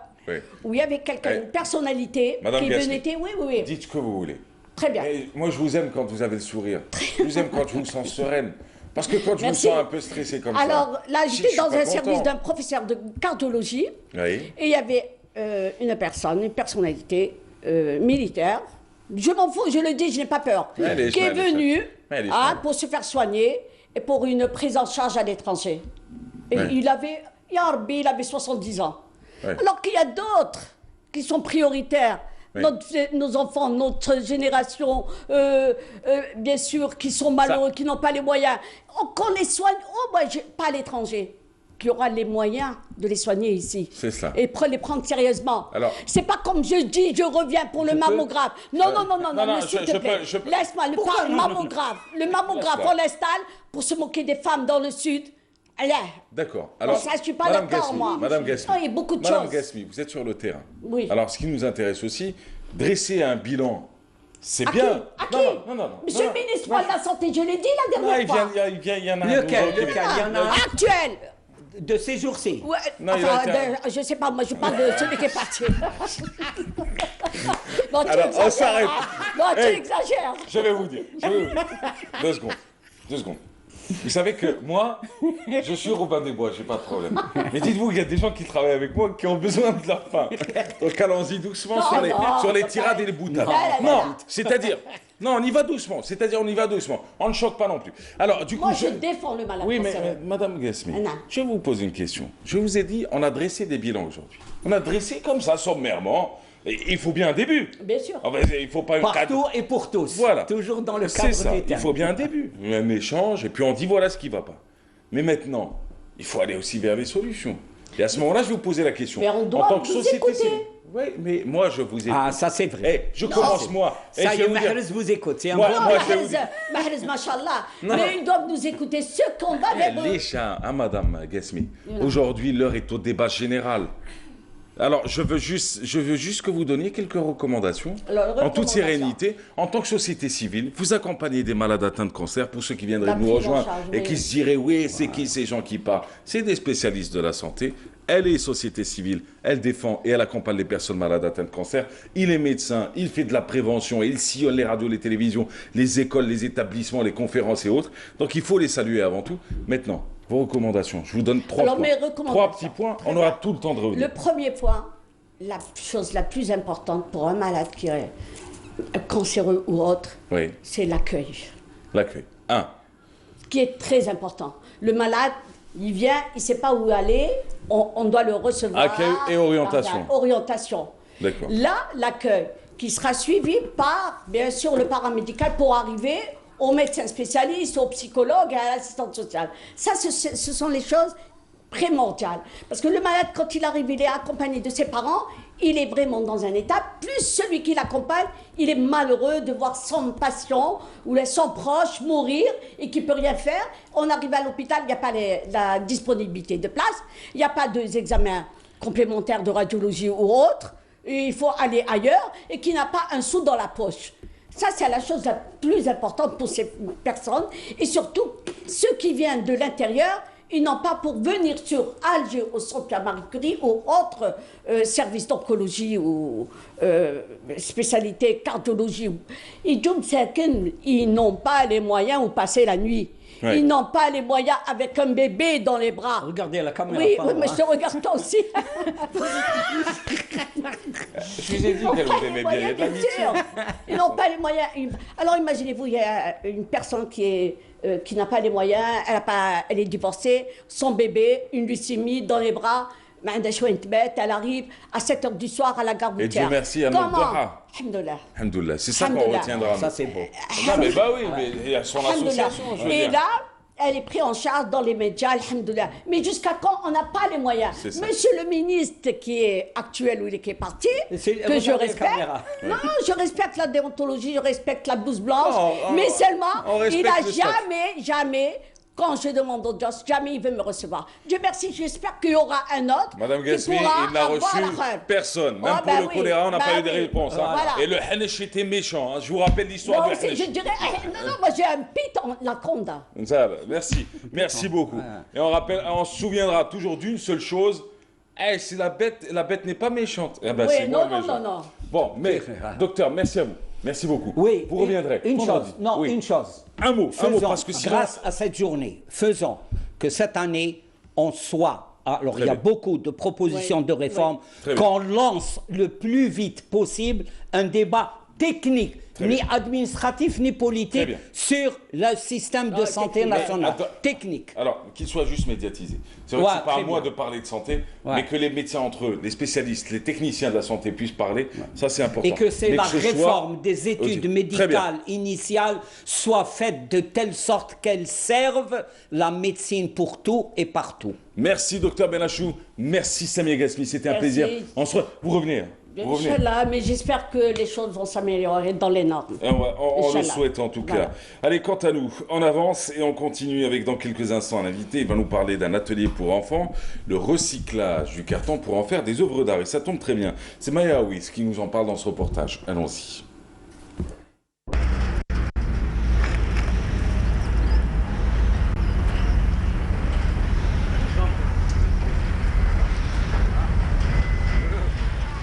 où il y avait quelqu'un, une personnalité qui venait. Oui. Dites ce que vous voulez. Très bien. Et moi, je vous aime quand vous avez le sourire. Je vous aime quand je vous sens sereine. Parce que quand je vous sens un peu stressée comme ça... Alors, là, j'étais dans un service d'un professeur de cardiologie. Et il y avait une personnalité militaire. Je m'en fous, je le dis, je n'ai pas peur. Qui est venue pour se faire soigner et pour une prise en charge à l'étranger. Et il avait 70 ans. Alors qu'il y a d'autres qui sont prioritaires. Nos enfants, notre génération, bien sûr, qui sont malheureux, qui n'ont pas les moyens. Qu'on les soigne, pas à l'étranger, qui aura les moyens de les soigner ici. C'est ça. Et les prendre sérieusement. C'est pas comme je dis, je reviens pour le mammographe. Non, s'il te plaît. Laisse-moi le mammographe. Le mammographe, on l'installe pour se moquer des femmes dans le Sud. D'accord. Alors, ça, je ne suis pas d'accord, moi. Madame Gasmi, il y a beaucoup de Madame Gasmi, vous êtes sur le terrain. Oui. Alors, ce qui nous intéresse aussi, dresser un bilan, c'est bien. À qui Monsieur le ministre de la Santé, je l'ai dit la dernière fois. Il y en a Lequel il y en a un actuel. De ces jours-ci. Je ne sais pas, moi je parle de celui qui est parti. Non, tu Alors, on s'arrête. Non, tu exagères. Je vais vous dire. 2 secondes. 2 secondes. Vous savez que moi, je suis Robin des Bois, j'ai pas de problème. Mais dites-vous qu'il y a des gens qui travaillent avec moi qui ont besoin de leur pain. Donc allons-y doucement sur les tirades et les boutades. Non, c'est-à-dire, non, on y va doucement. C'est-à-dire, on y va doucement. On ne choque pas non plus. Alors, du coup, moi, je défends le malade. Oui, mais Madame Gasmi, je vais vous poser une question. Je vous ai dit, on a dressé des bilans aujourd'hui. On a dressé comme ça, sommairement. Il faut bien un début. Bien sûr. Il faut pas Partout et pour tous. Voilà. Toujours dans le cadre des termes. Il faut bien un début, un échange, et puis on dit voilà ce qui ne va pas. Mais maintenant, il faut aller aussi vers les solutions. Et à ce moment-là, je vais vous poser la question. Mais on doit en tant que société écouter. civile. Oui, mais moi, je vous ai. Ah, ça c'est vrai. Je commence moi. Ça y est, Mahrez vous écoute. C'est un moi, Mahrez, machallah. Mais ils doivent nous écouter. Ce qu'on va vers les chats, Madame Gasmi. Aujourd'hui, l'heure est au débat général. Alors, je veux juste que vous donniez quelques recommandations, en toute sérénité, en tant que société civile. Vous accompagnez des malades atteints de cancer, pour ceux qui viendraient nous rejoindre et qui se diraient, oui, c'est qui ces gens qui parlent? C'est des spécialistes de la santé. Elle est société civile, elle défend et elle accompagne les personnes malades atteintes de cancer. Il est médecin, il fait de la prévention et il sillonne les radios, les télévisions, les écoles, les établissements, les conférences et autres. Donc, il faut les saluer avant tout. Maintenant, vos recommandations. Je vous donne 3 points. 3 petits points. On aura tout le temps de revenir. Le premier point, la chose la plus importante pour un malade qui est cancéreux ou autre, c'est l'accueil. L'accueil. Qui est très important. Le malade, il vient, il ne sait pas où aller, on doit le recevoir. Accueil et orientation. Orientation. D'accord. Là, l'accueil, qui sera suivi par, bien sûr, le paramédical pour arriver aux médecins spécialistes, aux psychologues et à l'assistante sociale. Ça, ce sont les choses primordiales. Parce que le malade, quand il arrive, il est accompagné de ses parents, il est vraiment dans un état, plus celui qui l'accompagne, il est malheureux de voir son patient ou son proche mourir et qui ne peut rien faire. On arrive à l'hôpital, il n'y a pas la disponibilité de place, il n'y a pas d'examen complémentaire de radiologie ou autre, et il faut aller ailleurs et qui n'a pas un sou dans la poche. Ça, c'est la chose la plus importante pour ces personnes. Et surtout, ceux qui viennent de l'intérieur, ils n'ont pas pour venir sur Alger, au centre Marie Curie ou autres services d'oncologie ou spécialité cardiologie. Ils n'ont pas les moyens de passer la nuit. Oui. Ils n'ont pas les moyens avec un bébé dans les bras. Regardez la caméra. Oui, mais je te regarde toi aussi. Je vous ai dit qu'elle vous aimait bien. Ils n'ont pas les moyens. Alors imaginez-vous, il y a une personne qui n'a pas les moyens, elle est divorcée, son bébé, une leucémie dans les bras. Elle arrive à 7h du soir à la gare routière. Et Dieu merci à notre Doha. Alhamdoulilah. C'est ça qu'on retiendra. Ça, c'est beau. Non, mais bah oui, mais il y a son association. Et là, elle est prise en charge dans les médias, alhamdoulilah. Mais jusqu'à quand on n'a pas les moyens? Monsieur le ministre qui est actuel ou qui est parti, que je respecte. Non, je respecte la déontologie, je respecte la blouse blanche, mais seulement, il n'a jamais Quand je demande au Just, jamais il veut me recevoir. Dieu merci, j'espère qu'il y aura un autre. Madame qui Gasmi, pourra il n'a reçu avoir personne. Même Oh, pour bah le oui. choléra, on n'a Bah pas eu de oui. réponse. Hein. Voilà. Et le Hanesh était méchant. Hein. Je vous rappelle l'histoire Moi du aussi, Hanesh. je dirais, non, moi j'ai un pit en la conde. Ça, merci. Merci beaucoup. Et on se souviendra toujours d'une seule chose. Eh, c'est la bête n'est pas méchante. Eh ben, Oui, c'est moi non, le méchant. non. Bon, mais, docteur, merci à vous. Merci beaucoup. Oui. Vous reviendrez. Une chose. Vendredi. Non, Oui. une chose. Un mot, Faisons, parce que sinon... grâce à cette journée, faisons que cette année, on soit... Alors, Très il y a bien. beaucoup de propositions de réforme, Très bien. qu'on lance le plus vite possible un débat technique, Très ni bien. administratif, ni Très politique, bien. sur le système de santé technique. nationale. Mais attends. Technique. Alors, qu'il soit juste médiatisé. C'est vrai Ouais, que c'est pas à très moi bien. de parler de santé, Ouais. mais que les médecins entre eux, les spécialistes, les techniciens de la santé puissent parler, ça c'est important. Et que c'est Mais la ce soit- réforme des études Aussi. Très bien. médicales initiales soit faite de telle sorte qu'elle serve la médecine pour tout et partout. Merci docteur Benachou, merci Samia Gasmi, c'était un Merci. plaisir. Vous revenez. Hein. Vous revenez. Inch'Allah, mais j'espère que les choses vont s'améliorer dans les normes. Et on le Inch'Allah. souhaite en tout cas. Voilà. Allez, quant à nous, on avance et on continue avec dans quelques instants un invité. Il va nous parler d'un atelier pour enfants, le recyclage du carton pour en faire des œuvres d'art. Et ça tombe très bien. C'est Maya Aouis qui nous en parle dans ce reportage. Allons-y.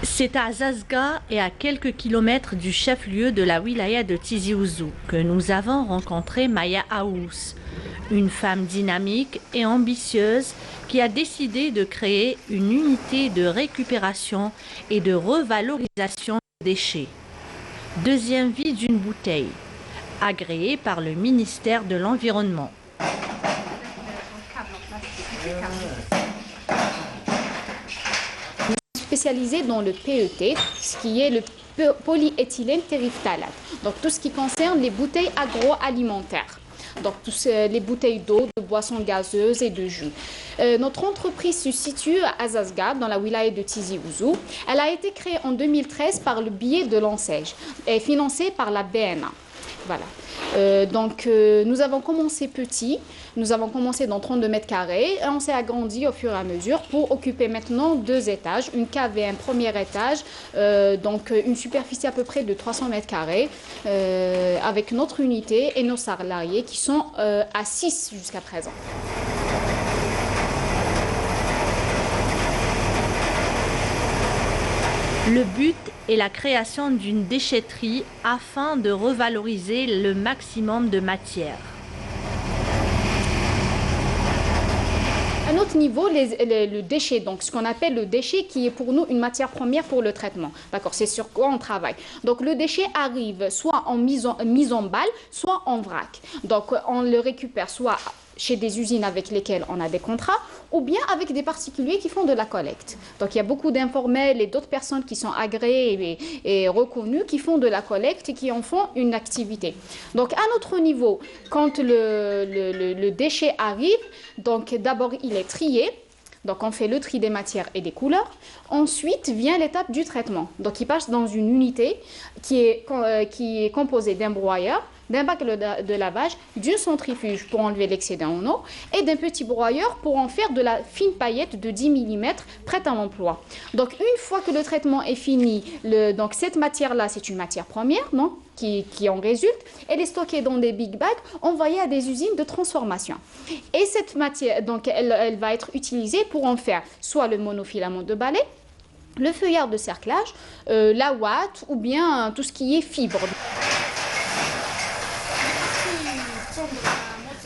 C'est à Zazga et à quelques kilomètres du chef-lieu de la wilaya de Tizi Ouzou que nous avons rencontré Maya Aous, une femme dynamique et ambitieuse qui a décidé de créer une unité de récupération et de revalorisation des déchets. Deuxième vie d'une bouteille, agréée par le ministère de l'Environnement. Spécialisé dans le PET, ce qui est le polyéthylène terephthalate. Donc tout ce qui concerne les bouteilles agroalimentaires. Donc tous les bouteilles d'eau, de boissons gazeuses et de jus. Notre entreprise se situe à Azazga, dans la wilaya de Tizi Ouzou. Elle a été créée en 2013 par le biais de l'ANSEJ et financée par la BNA. Voilà. Nous avons commencé petit, nous avons commencé dans 32 mètres carrés et on s'est agrandi au fur et à mesure pour occuper maintenant 2 étages, une cave et un premier étage, une superficie à peu près de 300 mètres carrés avec notre unité et nos salariés qui sont à 6 jusqu'à présent. Le but est la création d'une déchetterie afin de revaloriser le maximum de matière. À notre niveau, le déchet, donc ce qu'on appelle le déchet qui est pour nous une matière première pour le traitement. D'accord, c'est sur quoi on travaille. Donc le déchet arrive soit en mise en balle, soit en vrac. Donc on le récupère soit chez des usines avec lesquelles on a des contrats, ou bien avec des particuliers qui font de la collecte. Donc il y a beaucoup d'informels et d'autres personnes qui sont agréées et reconnues qui font de la collecte et qui en font une activité. Donc à notre niveau, quand le déchet arrive, donc d'abord il est trié. Donc on fait le tri des matières et des couleurs. Ensuite vient l'étape du traitement. Donc il passe dans une unité qui est composée d'un broyeur, d'un bac de lavage, d'une centrifuge pour enlever l'excédent en eau et d'un petit broyeur pour en faire de la fine paillette de 10 mm prête à l'emploi. Donc une fois que le traitement est fini, donc cette matière-là, c'est une matière première, non, qui en résulte. Elle est stockée dans des big bags envoyés à des usines de transformation. Et cette matière, donc elle va être utilisée pour en faire soit le monofilament de balai, le feuillard de cerclage, la ouate ou bien tout ce qui est fibre.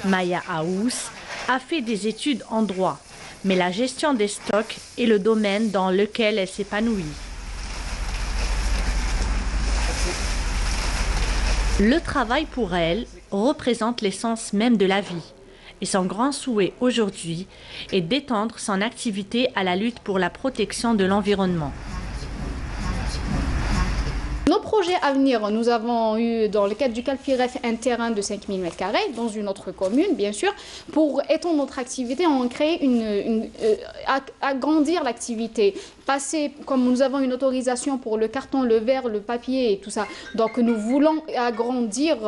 Maya Aous a fait des études en droit, mais la gestion des stocks est le domaine dans lequel elle s'épanouit. Le travail pour elle représente l'essence même de la vie. Et son grand souhait aujourd'hui est d'étendre son activité à la lutte pour la protection de l'environnement. Nos projet à venir, nous avons eu dans le cadre du Calfiref un terrain de 5000 m² dans une autre commune, bien sûr. Pour étendre notre activité, on crée agrandir l'activité. Passer, comme nous avons une autorisation pour le carton, le verre, le papier et tout ça. Donc nous voulons agrandir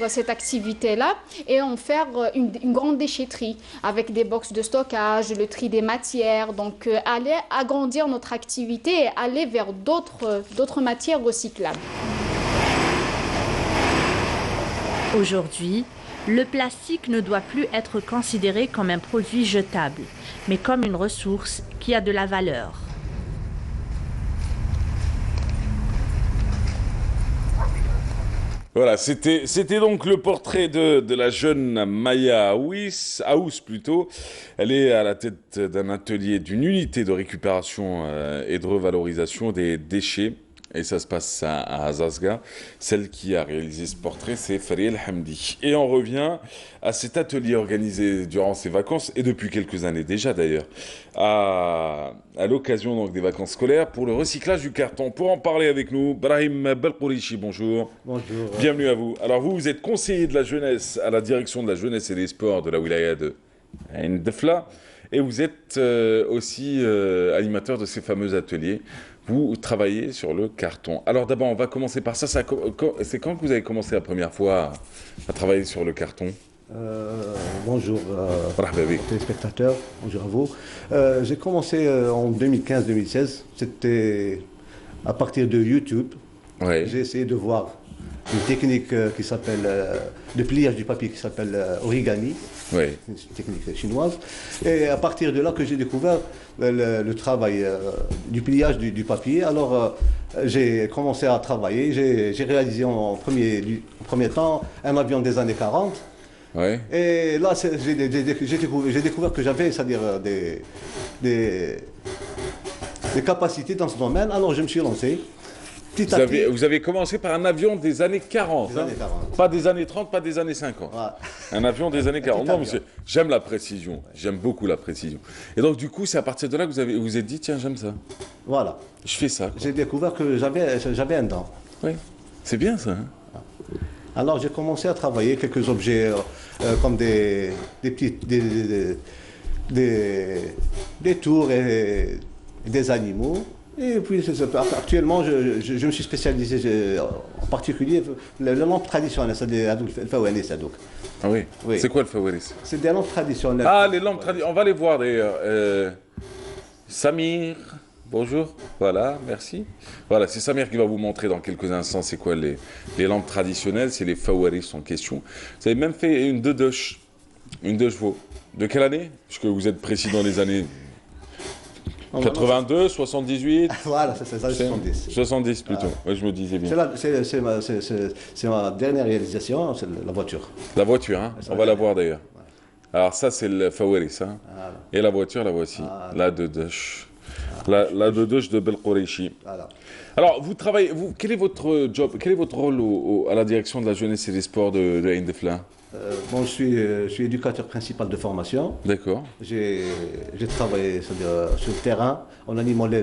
cette activité-là et en faire une grande déchetterie avec des box de stockage, le tri des matières. Donc aller agrandir notre activité et aller vers d'autres matières recyclables. Aujourd'hui, le plastique ne doit plus être considéré comme un produit jetable, mais comme une ressource qui a de la valeur. Voilà, c'était donc le portrait de la jeune Maya Aous plutôt. Elle est à la tête d'un atelier, d'une unité de récupération et de revalorisation des déchets. Et ça se passe à Azazga. Celle qui a réalisé ce portrait, c'est Fariel Hamdi. Et on revient à cet atelier organisé durant ses vacances, et depuis quelques années déjà d'ailleurs, à l'occasion donc des vacances scolaires, pour le recyclage du carton. Pour en parler avec nous, Brahim Belkourichi, bonjour. Bonjour. Bienvenue à vous. Alors vous êtes conseiller de la jeunesse à la direction de la jeunesse et des sports de la wilaya de Ain Defla, et vous êtes aussi animateur de ces fameux ateliers. Vous travaillez sur le carton. Alors d'abord, on va commencer par ça. C'est quand que vous avez commencé la première fois à travailler sur le carton? Bonjour téléspectateurs, bonjour à vous. J'ai commencé en 2015-2016. C'était à partir de YouTube. Ouais. J'ai essayé de voir une technique qui s'appelle de pliage du papier qui s'appelle origami. Oui. Une technique chinoise. Et à partir de là que j'ai découvert le travail du pliage du papier. Alors j'ai commencé à travailler. J'ai réalisé en premier temps un avion des années 40. Ouais. Et là j'ai découvert que j'avais, c'est-à-dire des capacités dans ce domaine. Alors je me suis lancé. Vous avez commencé par un avion des années 40, des années 40. Pas des années 30, pas des années 50. Ouais. Un avion des années 40. Non, monsieur, j'aime la précision, j'aime beaucoup la précision. Et donc du coup, c'est à partir de là que vous vous êtes dit, tiens, j'aime ça. Voilà. Je fais ça. J'ai découvert que j'avais un don. Oui, c'est bien ça. Hein. Alors j'ai commencé à travailler quelques objets comme des tours et des animaux. Et puis actuellement, je me suis spécialisé en particulier les lampes traditionnelles, c'est-à-dire le fawanis. Ah oui, oui. C'est quoi le fawanis? C'est des lampes traditionnelles. Ah, les lampes traditionnelles, on va les voir d'ailleurs. Samir, bonjour, voilà, merci. Voilà, c'est Samir qui va vous montrer dans quelques instants c'est quoi les lampes traditionnelles, c'est les fawaris en question. Vous avez même fait une de chevaux. De quelle année? Parce que vous êtes précis dans les années... 82, 78. Voilà, c'est ça, 70. 70 plutôt, ouais, je me disais bien. C'est ma dernière réalisation, c'est la voiture. La voiture, hein, on va la voir d'ailleurs. Ouais. Alors ça, c'est le Fawaris, hein. Voilà. Et la voiture, la voici. Voilà. La Dodoche. La Dodoche de Belkourichi. Voilà. Alors, vous travaillez, quel est votre job, quel est votre rôle à la direction de la jeunesse et des sports de Ain Defla? Bon, je suis éducateur principal de formation. D'accord. J'ai travaillé sur le terrain en animant les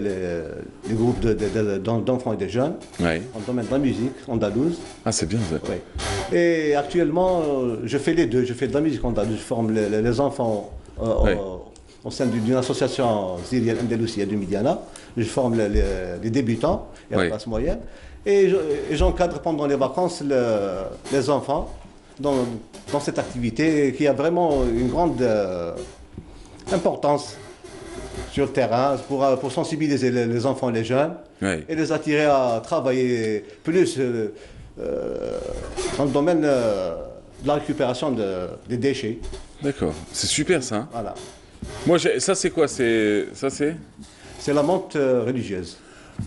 groupes d'enfants et de jeunes, oui, en domaine de la musique andalouse. Ah, c'est bien ça. Oui. Et actuellement, je fais les deux. Je fais de la musique andalouse, je forme les enfants oui, au sein d'une association syrienne andalousie de Midiana. Je forme les débutants et la classe moyenne. Et j'encadre pendant les vacances les enfants dans cette activité qui a vraiment une grande importance sur le terrain pour sensibiliser les enfants et les jeunes, oui, et les attirer à travailler plus dans le domaine de la récupération des déchets. D'accord, c'est super ça. Hein. Voilà. Moi, ça c'est quoi? C'est la menthe religieuse.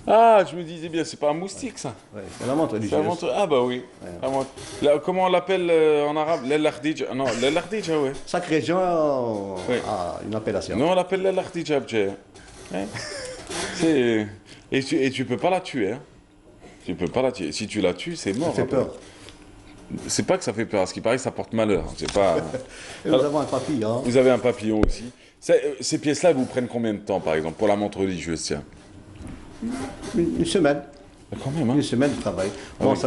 Ah, je me disais bien, c'est pas un moustique ça? Oui, c'est la menthe religieuse. Ah bah oui. Ouais. Comment on l'appelle en arabe? L'Lardija. Non, l'Lardija, oui. Chaque région a une appellation. Non, on l'appelle l'Lardija. Et tu peux pas la tuer. Hein. Tu peux pas la tuer. Si tu la tues, c'est mort. Ça fait peur. C'est pas que ça fait peur, ce qui paraît que ça porte malheur. C'est pas... Et nous avons un papillon. Vous avez un papillon aussi. Ces pièces-là, vous prennent combien de temps, par exemple, pour la menthe religieuse, tiens? Une semaine. Quand même, hein. Une semaine de travail. Ah Bon, oui.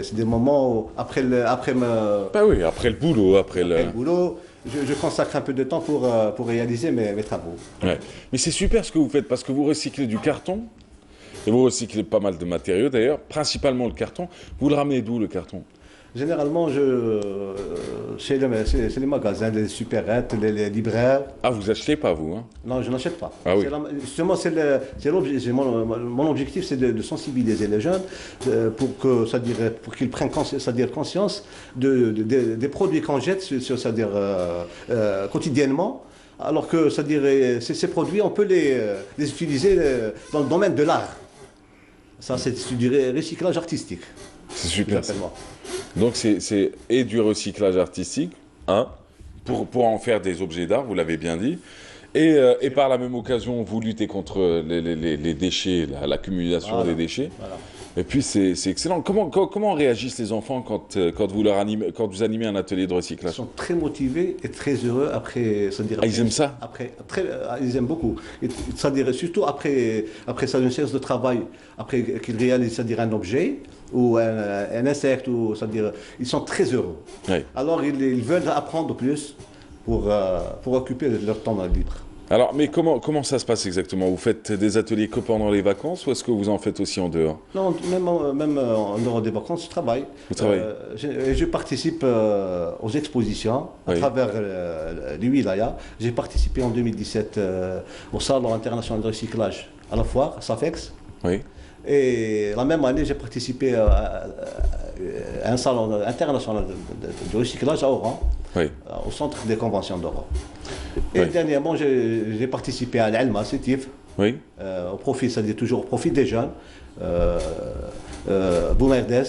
c'est des moments où, après le boulot, après le boulot, je consacre un peu de temps pour réaliser mes travaux. Ouais. Mais c'est super ce que vous faites parce que vous recyclez du carton et vous recyclez pas mal de matériaux d'ailleurs, principalement le carton. Vous le ramenez d'où le carton? Généralement, c'est les magasins, les supérettes, les libraires. Ah, vous achetez pas vous, hein? Non, je n'achète pas. Ah oui. Justement, mon objectif, c'est de sensibiliser les jeunes pour qu'ils prennent conscience des produits qu'on jette, quotidiennement. Alors que, ces produits, on peut les utiliser dans le domaine de l'art. Ça, c'est du recyclage artistique. C'est super. Donc c'est et du recyclage artistique, hein, pour en faire des objets d'art, vous l'avez bien dit, et par la même occasion, vous luttez contre les déchets, l'accumulation des déchets. Voilà. Et puis c'est excellent. Comment réagissent les enfants quand vous animez un atelier de Ils recyclage? sont très motivés et très heureux après. Ils aiment ça? Ils aiment beaucoup. C'est-à-dire surtout après une séance de travail, après qu'ils réalisent, c'est-à-dire un objet ou un insecte, c'est-à-dire ils sont très heureux. Oui. Alors ils veulent apprendre plus pour occuper leur temps libre. Alors, mais comment ça se passe exactement? Vous faites des ateliers que pendant les vacances ou est-ce que vous en faites aussi en dehors? Non, même en dehors des vacances, je travaille. Vous travaillez? Je participe aux expositions à travers les wilayas. J'ai participé en 2017 au Salon international de recyclage à la foire, à Safex. Oui. Et la même année, j'ai participé à un salon international de recyclage à Oran, Oui. au centre des conventions d'Oran. Et Oui. dernièrement, j'ai participé à l'Alma, Sétif, Oui. au profit, c'est-à-dire toujours au profit des jeunes, Boumerdes.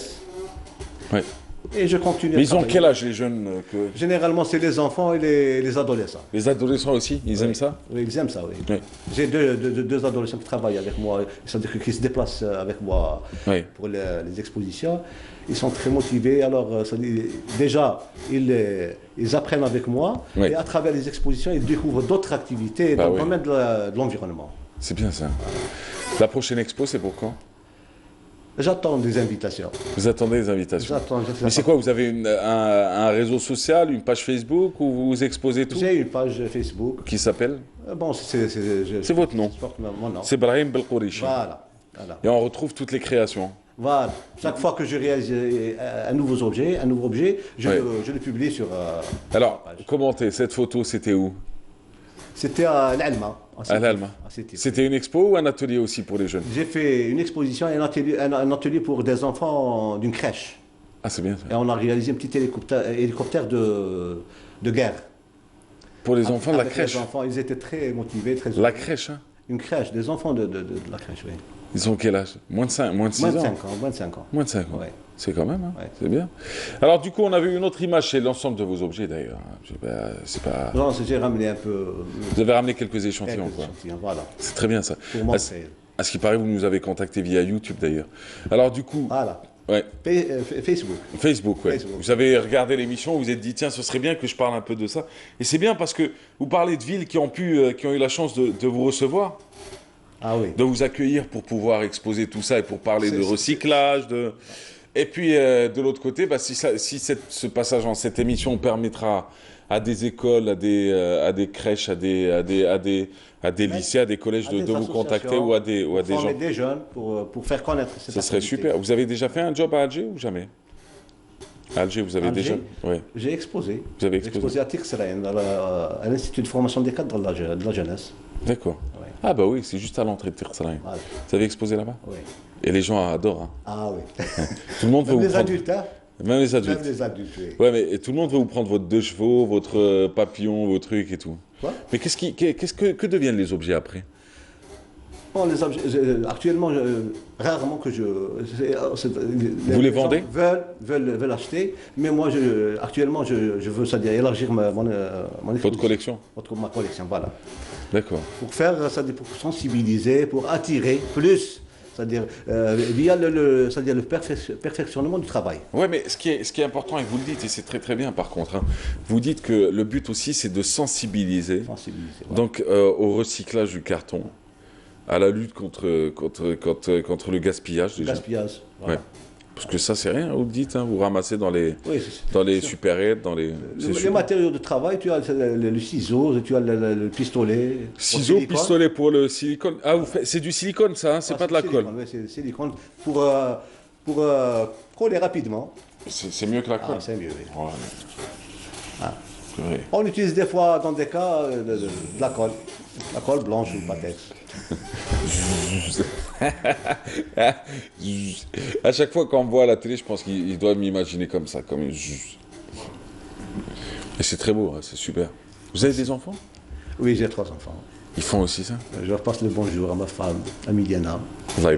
Oui. Et je continue. Mais à ils ont travailler. quel âge les jeunes Généralement, c'est les enfants et les adolescents. Les adolescents aussi, ils aiment ça? Oui, ils aiment ça, oui. Oui. J'ai deux adolescents qui travaillent avec moi, c'est-à-dire qui se déplacent avec moi Oui. pour les expositions. Ils sont très motivés. Alors, déjà, ils apprennent avec moi. Oui. Et à travers les expositions, ils découvrent d'autres activités Bah dans oui. le domaine de l'environnement. C'est bien ça. La prochaine expo, c'est pour quand? J'attends des invitations. Vous attendez les invitations? J'attends. Mais c'est quoi? Vous avez un réseau social, une page Facebook où vous exposez tout? J'ai une page Facebook. Qui s'appelle? Bon, C'est votre nom? je porte mon nom. C'est Brahim Belkourichi. Voilà. Et on retrouve toutes les créations. Voilà. Chaque fois que je réalise un nouveau objet, je le publie sur. Alors, la page. commentez, cette photo, c'était où? C'était à l'Alma. À l'Alma. C'était une expo ou un atelier aussi pour les jeunes? J'ai fait une exposition et un atelier pour des enfants d'une crèche. Ah, c'est bien Et ça. on a réalisé un petit hélicoptère de guerre. Pour les enfants de la Avec crèche. Les enfants, ils étaient très motivés, très heureux. La crèche, hein? Une crèche, des enfants de la crèche, oui. Ils ont quel âge? Moins de 6 ans? Moins de 5 ans, moins de 5 ans. Moins de 5 ans. Ouais. C'est quand même, hein? Ouais. C'est bien. Alors, du coup, on a vu une autre image, c'est l'ensemble de vos objets d'ailleurs. C'est pas... Non, j'ai ramené un peu. Vous avez ramené quelques échantillons, quelques quoi. échantillons, voilà. C'est très bien ça. Pour montrer. À ce qui paraît, vous nous avez contacté via YouTube d'ailleurs. Alors, du coup, Voilà. ouais, Facebook. Facebook, ouais. Facebook. Vous avez regardé l'émission, vous vous êtes dit, tiens, ce serait bien que je parle un peu de ça. Et c'est bien parce que vous parlez de villes qui ont eu la chance de vous recevoir, Ah oui. de vous accueillir pour pouvoir exposer tout ça et pour parler de C'est- recyclage. Et puis, de l'autre côté, bah, si ce passage dans cette émission permettra à des écoles, à des crèches, à des lycées, à des collèges À de des vous contacter associations, ou à des pour gens. former des jeunes pour faire connaître cette Ça serait activité. super. Vous avez déjà fait un job à Alger ou jamais? À Alger, vous avez Alger déjà... Oui. J'ai exposé. Vous avez J'ai exposé. à Tixraïn, à l'Institut de formation des cadres de la jeunesse. D'accord. Ouais. Ah bah oui, c'est juste à l'entrée de Tirsalim. Voilà. Vous avez exposé là-bas? Oui. Et les gens adorent. Hein. Ah oui. Tout le monde veut Même vous les prendre... adultes, hein. Même les adultes. Même les adultes, oui. Ouais, mais tout le monde veut vous prendre votre 2 chevaux, votre papillon, vos trucs et tout. Quoi? Mais que deviennent les objets après? Bon, les objets, actuellement, rarement que Vous les vendez? veulent acheter, mais moi, actuellement, je veux, c'est-à-dire élargir mon Votre exposition. collection? Ma collection, voilà. D'accord. Pour faire, c'est-à-dire pour sensibiliser, pour attirer plus, c'est-à-dire via c'est-à-dire le perfectionnement du travail. Ouais, mais ce qui est important, et vous le dites, et c'est très très bien par contre, hein, vous dites que le but aussi, c'est de sensibiliser, Sensibiliser, voilà. donc au recyclage du carton. à la lutte contre le gaspillage déjà. Gaspillage. Voilà. Ouais. Parce que ça, c'est rien, vous le dites, hein, vous ramassez dans les supérettes, dans les... Les matériaux de travail, tu as le ciseau, tu as le pistolet. Ciseaux, pistolet pour le silicone. Ah, c'est du silicone, ça, hein, c'est pas de la colle. Oui, c'est du silicone pour coller rapidement. C'est mieux que la colle. C'est mieux, oui. Ouais. Ah. On utilise des fois, dans des cas, de la colle blanche ou patex. À chaque fois qu'on me voit à la télé, je pense qu'il doit m'imaginer comme ça, comme une... Et c'est très beau, hein, c'est super. Vous avez des enfants? Oui, j'ai 3 enfants. Ils font aussi ça? Je leur passe le bonjour à ma femme, à Miliana, ma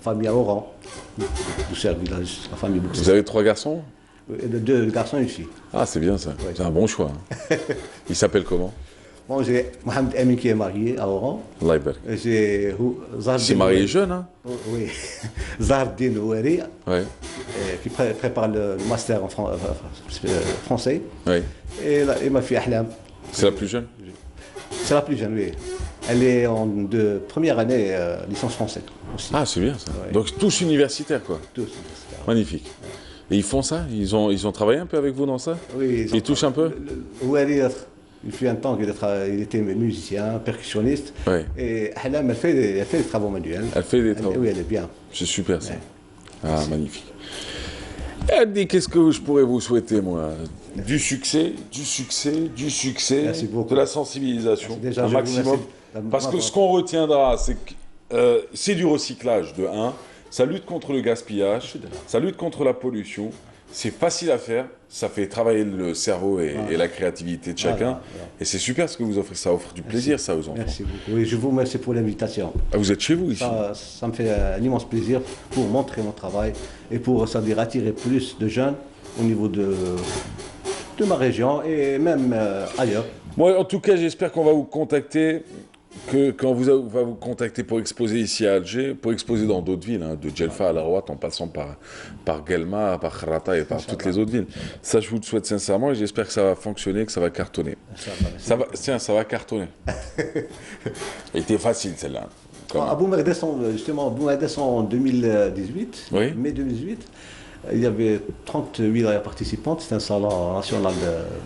famille à Oran, du Serre Village, la famille Bouxé. Vous avez 3 garçons? 2 garçons et une fille. Ah, c'est bien ça, oui. C'est un bon choix. Hein. Ils s'appellent comment? Bon, j'ai Mohamed Amin qui est marié à Oran. J'ai Zahardine. C'est marié jeune, hein? Oui. Zahardine Oueri, qui prépare le master en français. Oui. Et ma fille Ahlam. C'est la plus jeune? C'est la plus jeune, oui. Elle est en première année licence française aussi. Ah, c'est bien ça. Oui. Donc tous universitaires, quoi. Tous universitaires. Magnifique. Et ils font ça? Ils ont travaillé un peu avec vous dans ça? Oui. Ils touchent un peu? Oueri, il fut un temps qu'il était musicien, percussionniste. Oui. Et Ahlam, elle fait des travaux manuels. Elle fait des travaux? Oui, elle est bien. C'est super ça. Ouais. Ah, merci. Magnifique. Elle dit, qu'est-ce que je pourrais vous souhaiter, moi? Du succès, Merci beaucoup. De la sensibilisation, déjà, un maximum. Parce que ce qu'on retiendra, c'est que c'est du recyclage, de 1. Ça lutte contre le gaspillage, ça lutte contre la pollution. C'est facile à faire, ça fait travailler le cerveau et la créativité de chacun. Voilà. Et c'est super ce que vous offrez, ça offre du plaisir, ça, aux enfants. Merci beaucoup. Oui, je vous remercie pour l'invitation. Ah, vous êtes chez vous, ici? Ça me fait un immense plaisir pour montrer mon travail et pour, ça veut dire, attirer plus de jeunes au niveau de ma région et même ailleurs. Moi, en tout cas, j'espère qu'on va vous contacter. Quand on va vous contacter pour exposer ici à Alger, pour exposer dans d'autres villes, hein, de Djelfa à La Rouat, en passant par Guelma, par Kharata et par toutes les autres villes. Ça, je vous le souhaite sincèrement et j'espère que ça va fonctionner, que ça va cartonner. Ça va cartonner. Elle était facile, celle-là. À Boumerdès, justement, en 2018, oui. Mai 2018, il y avait 30 wilayas participantes. C'était un salon national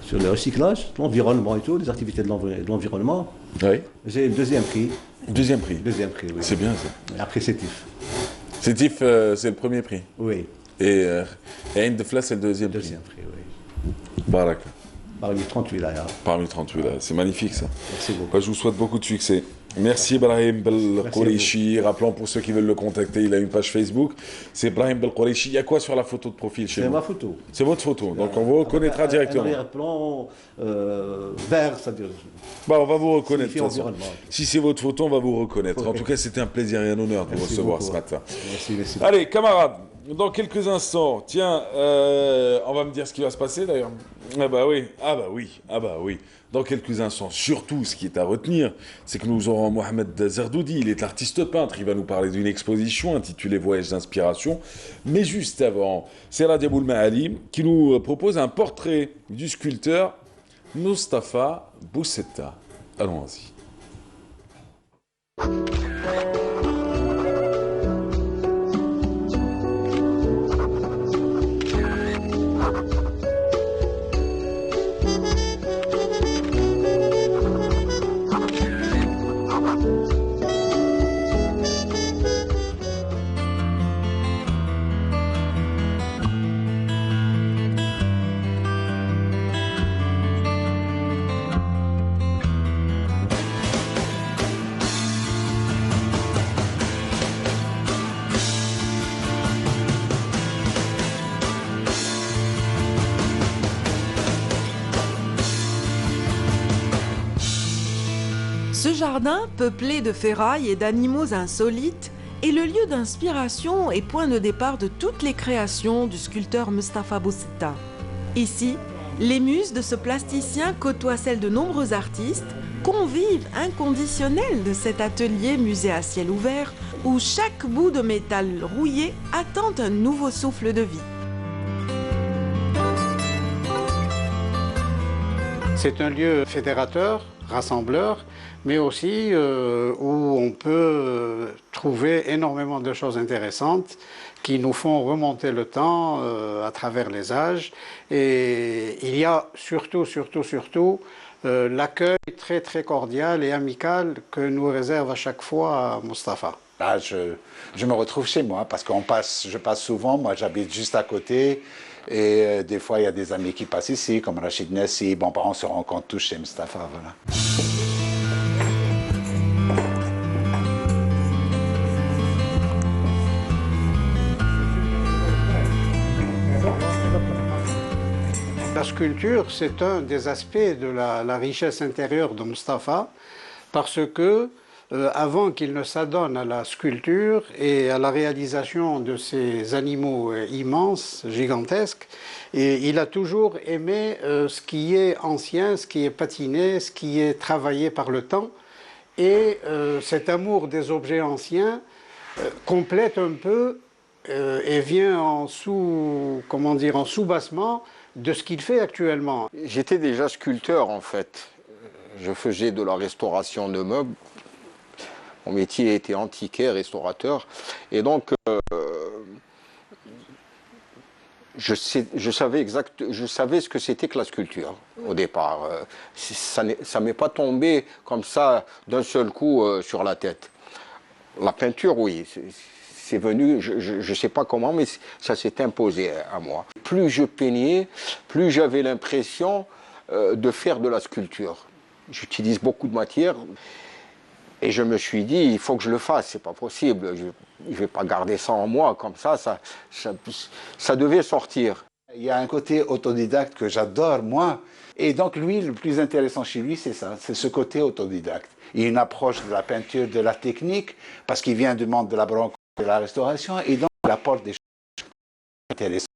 sur le recyclage, l'environnement et tout, les activités de l'environnement. Oui. J'ai le 2e prix. Deuxième prix, oui. C'est bien ça. Et après, c'est TIF. C'est TIF, c'est le premier prix. Oui. Et Ain de Fla, c'est le deuxième prix. Oui. Barak. Parmi 30 wilayas. Parmi 30 wilayas. C'est magnifique ça. Merci beaucoup. Je vous souhaite beaucoup de succès. Merci Brahim Belkoureichi. Rappelons pour ceux qui veulent le contacter, il a une page Facebook. C'est Brahim Belkoureichi. Il y a quoi sur la photo de profil chez vous? C'est ma photo. C'est votre photo. Donc on vous reconnaîtra directement. Un arrière-plan vert, c'est-à-dire. Bah, on va vous reconnaître. Si c'est votre photo, on va vous reconnaître. En tout cas, c'était un plaisir et un honneur de vous recevoir ce matin. Merci. Allez, camarades, dans quelques instants, tiens, on va me dire ce qui va se passer d'ailleurs. Ah bah oui. Dans quelques instants, surtout, ce qui est à retenir, c'est que nous aurons Mohamed Zerdoudi. Il est artiste peintre. Il va nous parler d'une exposition intitulée Voyage d'inspiration. Mais juste avant, c'est Radiaboul Mahalim qui nous propose un portrait du sculpteur Mustapha Boussetta. Allons-y. Ce jardin, peuplé de ferrailles et d'animaux insolites, est le lieu d'inspiration et point de départ de toutes les créations du sculpteur Mustapha Boussetta. Ici, les muses de ce plasticien côtoient celles de nombreux artistes, convives inconditionnels de cet atelier musée à ciel ouvert où chaque bout de métal rouillé attend un nouveau souffle de vie. C'est un lieu fédérateur rassembleur, mais aussi où on peut trouver énormément de choses intéressantes qui nous font remonter le temps à travers les âges. Et il y a surtout l'accueil très très cordial et amical que nous réserve à chaque fois Mustapha. Là, je me retrouve chez moi parce que je passe souvent, moi j'habite juste à côté et des fois il y a des amis qui passent ici comme Rachid Nessi, bon, on se rencontre tous chez Mustapha, voilà. La sculpture, c'est un des aspects de la richesse intérieure de Mustapha parce que avant qu'il ne s'adonne à la sculpture et à la réalisation de ces animaux immenses, gigantesques, et il a toujours aimé ce qui est ancien, ce qui est patiné, ce qui est travaillé par le temps. Et cet amour des objets anciens complète un peu et vient en sous-bassement de ce qu'il fait actuellement. J'étais déjà sculpteur en fait. Je faisais de la restauration de meubles. Mon métier était antiquaire, restaurateur. Et donc, je savais ce que c'était que la sculpture au départ. Ça ne m'est pas tombé comme ça d'un seul coup sur la tête. La peinture, oui, c'est venu, je ne sais pas comment, mais ça s'est imposé à moi. Plus je peignais, plus j'avais l'impression de faire de la sculpture. J'utilise beaucoup de matière. Et je me suis dit, il faut que je le fasse, c'est pas possible, je ne vais pas garder ça en moi, comme ça devait sortir. Il y a un côté autodidacte que j'adore, moi, et donc lui, le plus intéressant chez lui, c'est ça, c'est ce côté autodidacte. Il a une approche de la peinture, de la technique, parce qu'il vient du monde de la branche de la restauration, et donc il apporte des choses intéressantes.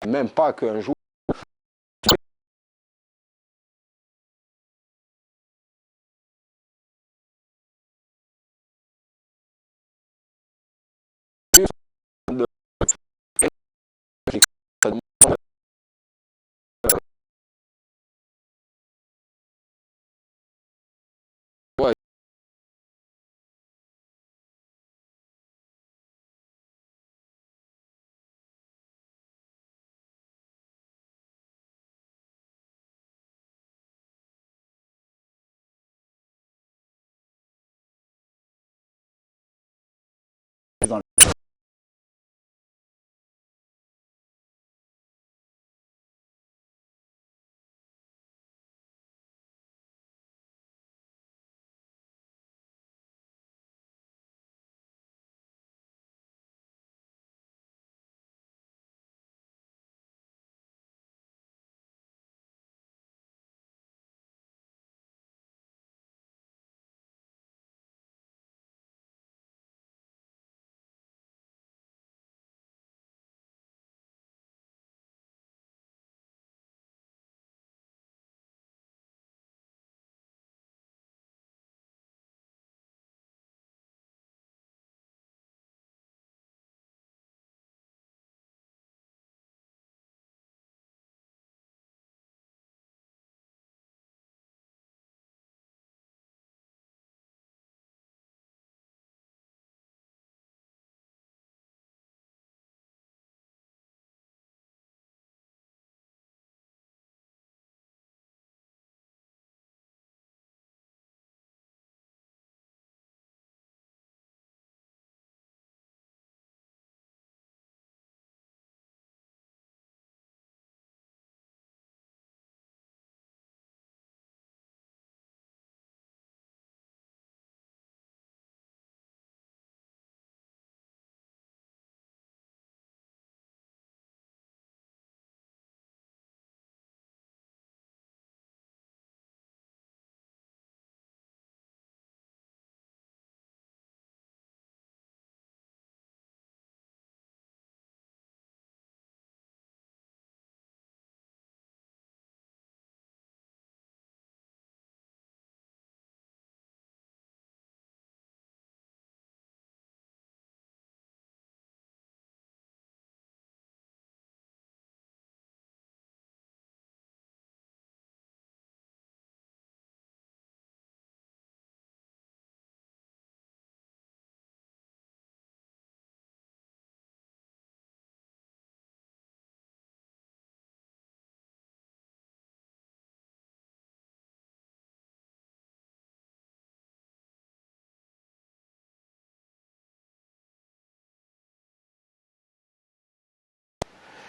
Même pas qu'un jour.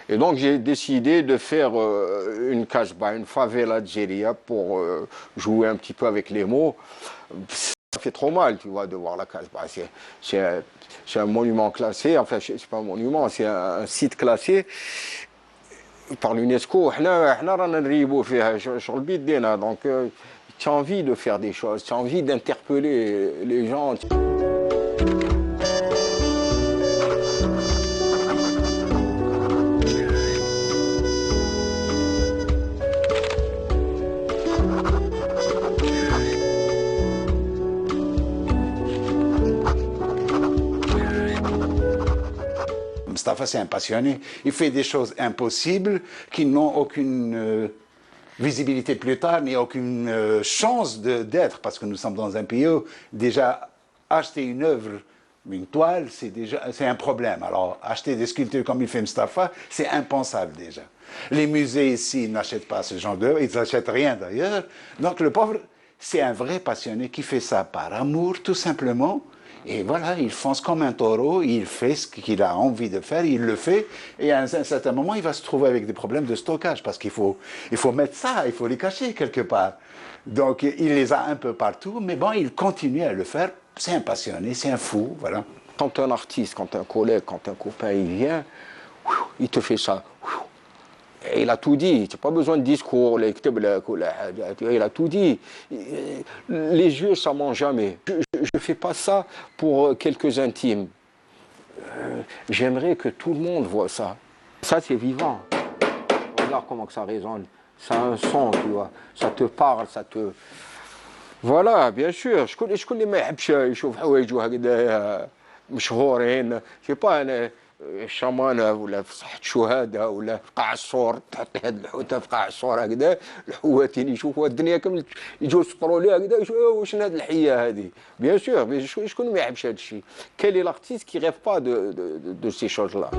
Et donc j'ai décidé de faire une kasbah, une favela algérienne pour jouer un petit peu avec les mots. Ça fait trop mal, tu vois, de voir la kasbah. C'est un monument classé, enfin c'est pas un monument, c'est un site classé par l'UNESCO. Donc tu as envie de faire des choses, tu as envie d'interpeller les gens. Mustapha, c'est un passionné. Il fait des choses impossibles qui n'ont aucune visibilité plus tard, ni aucune chance d'être, parce que nous sommes dans un pays où déjà acheter une œuvre, une toile, c'est un problème. Alors acheter des sculptures comme il fait Mustapha, c'est impensable déjà. Les musées ici n'achètent pas ce genre d'œuvre, ils n'achètent rien d'ailleurs. Donc le pauvre, c'est un vrai passionné qui fait ça par amour, tout simplement. Et voilà, il fonce comme un taureau, il fait ce qu'il a envie de faire, il le fait, et à un certain moment, il va se trouver avec des problèmes de stockage, parce qu'il faut mettre ça, il faut les cacher quelque part. Donc, il les a un peu partout, mais bon, il continue à le faire. C'est un passionné, c'est un fou, voilà. Quand un artiste, quand un collègue, quand un copain, il vient, il te fait ça. Et il a tout dit, tu n'as pas besoin de discours, il a tout dit. Les yeux, ça ment jamais. Je ne fais pas ça pour quelques intimes. J'aimerais que tout le monde voit ça. Ça, c'est vivant. Regarde comment ça résonne. Ça a un son, tu vois. Ça te parle, ça te... Voilà, bien sûr. Je connais ما يحبش يشوف حوايج هكذا مشهورين. Je sais pas, شمانة ولا في صحة شهادة ولا في قاع الصور تحط هاد الحوتة في قاع الصور هكذا الحواتين يشوفوا الدنيا كامل يجوا يسطروا ليه هكذا واش هاد الحية هذه بيان سور شكون ما يحبش هاد الشيء quel est l'artiste qui rêve pas de ces choses là.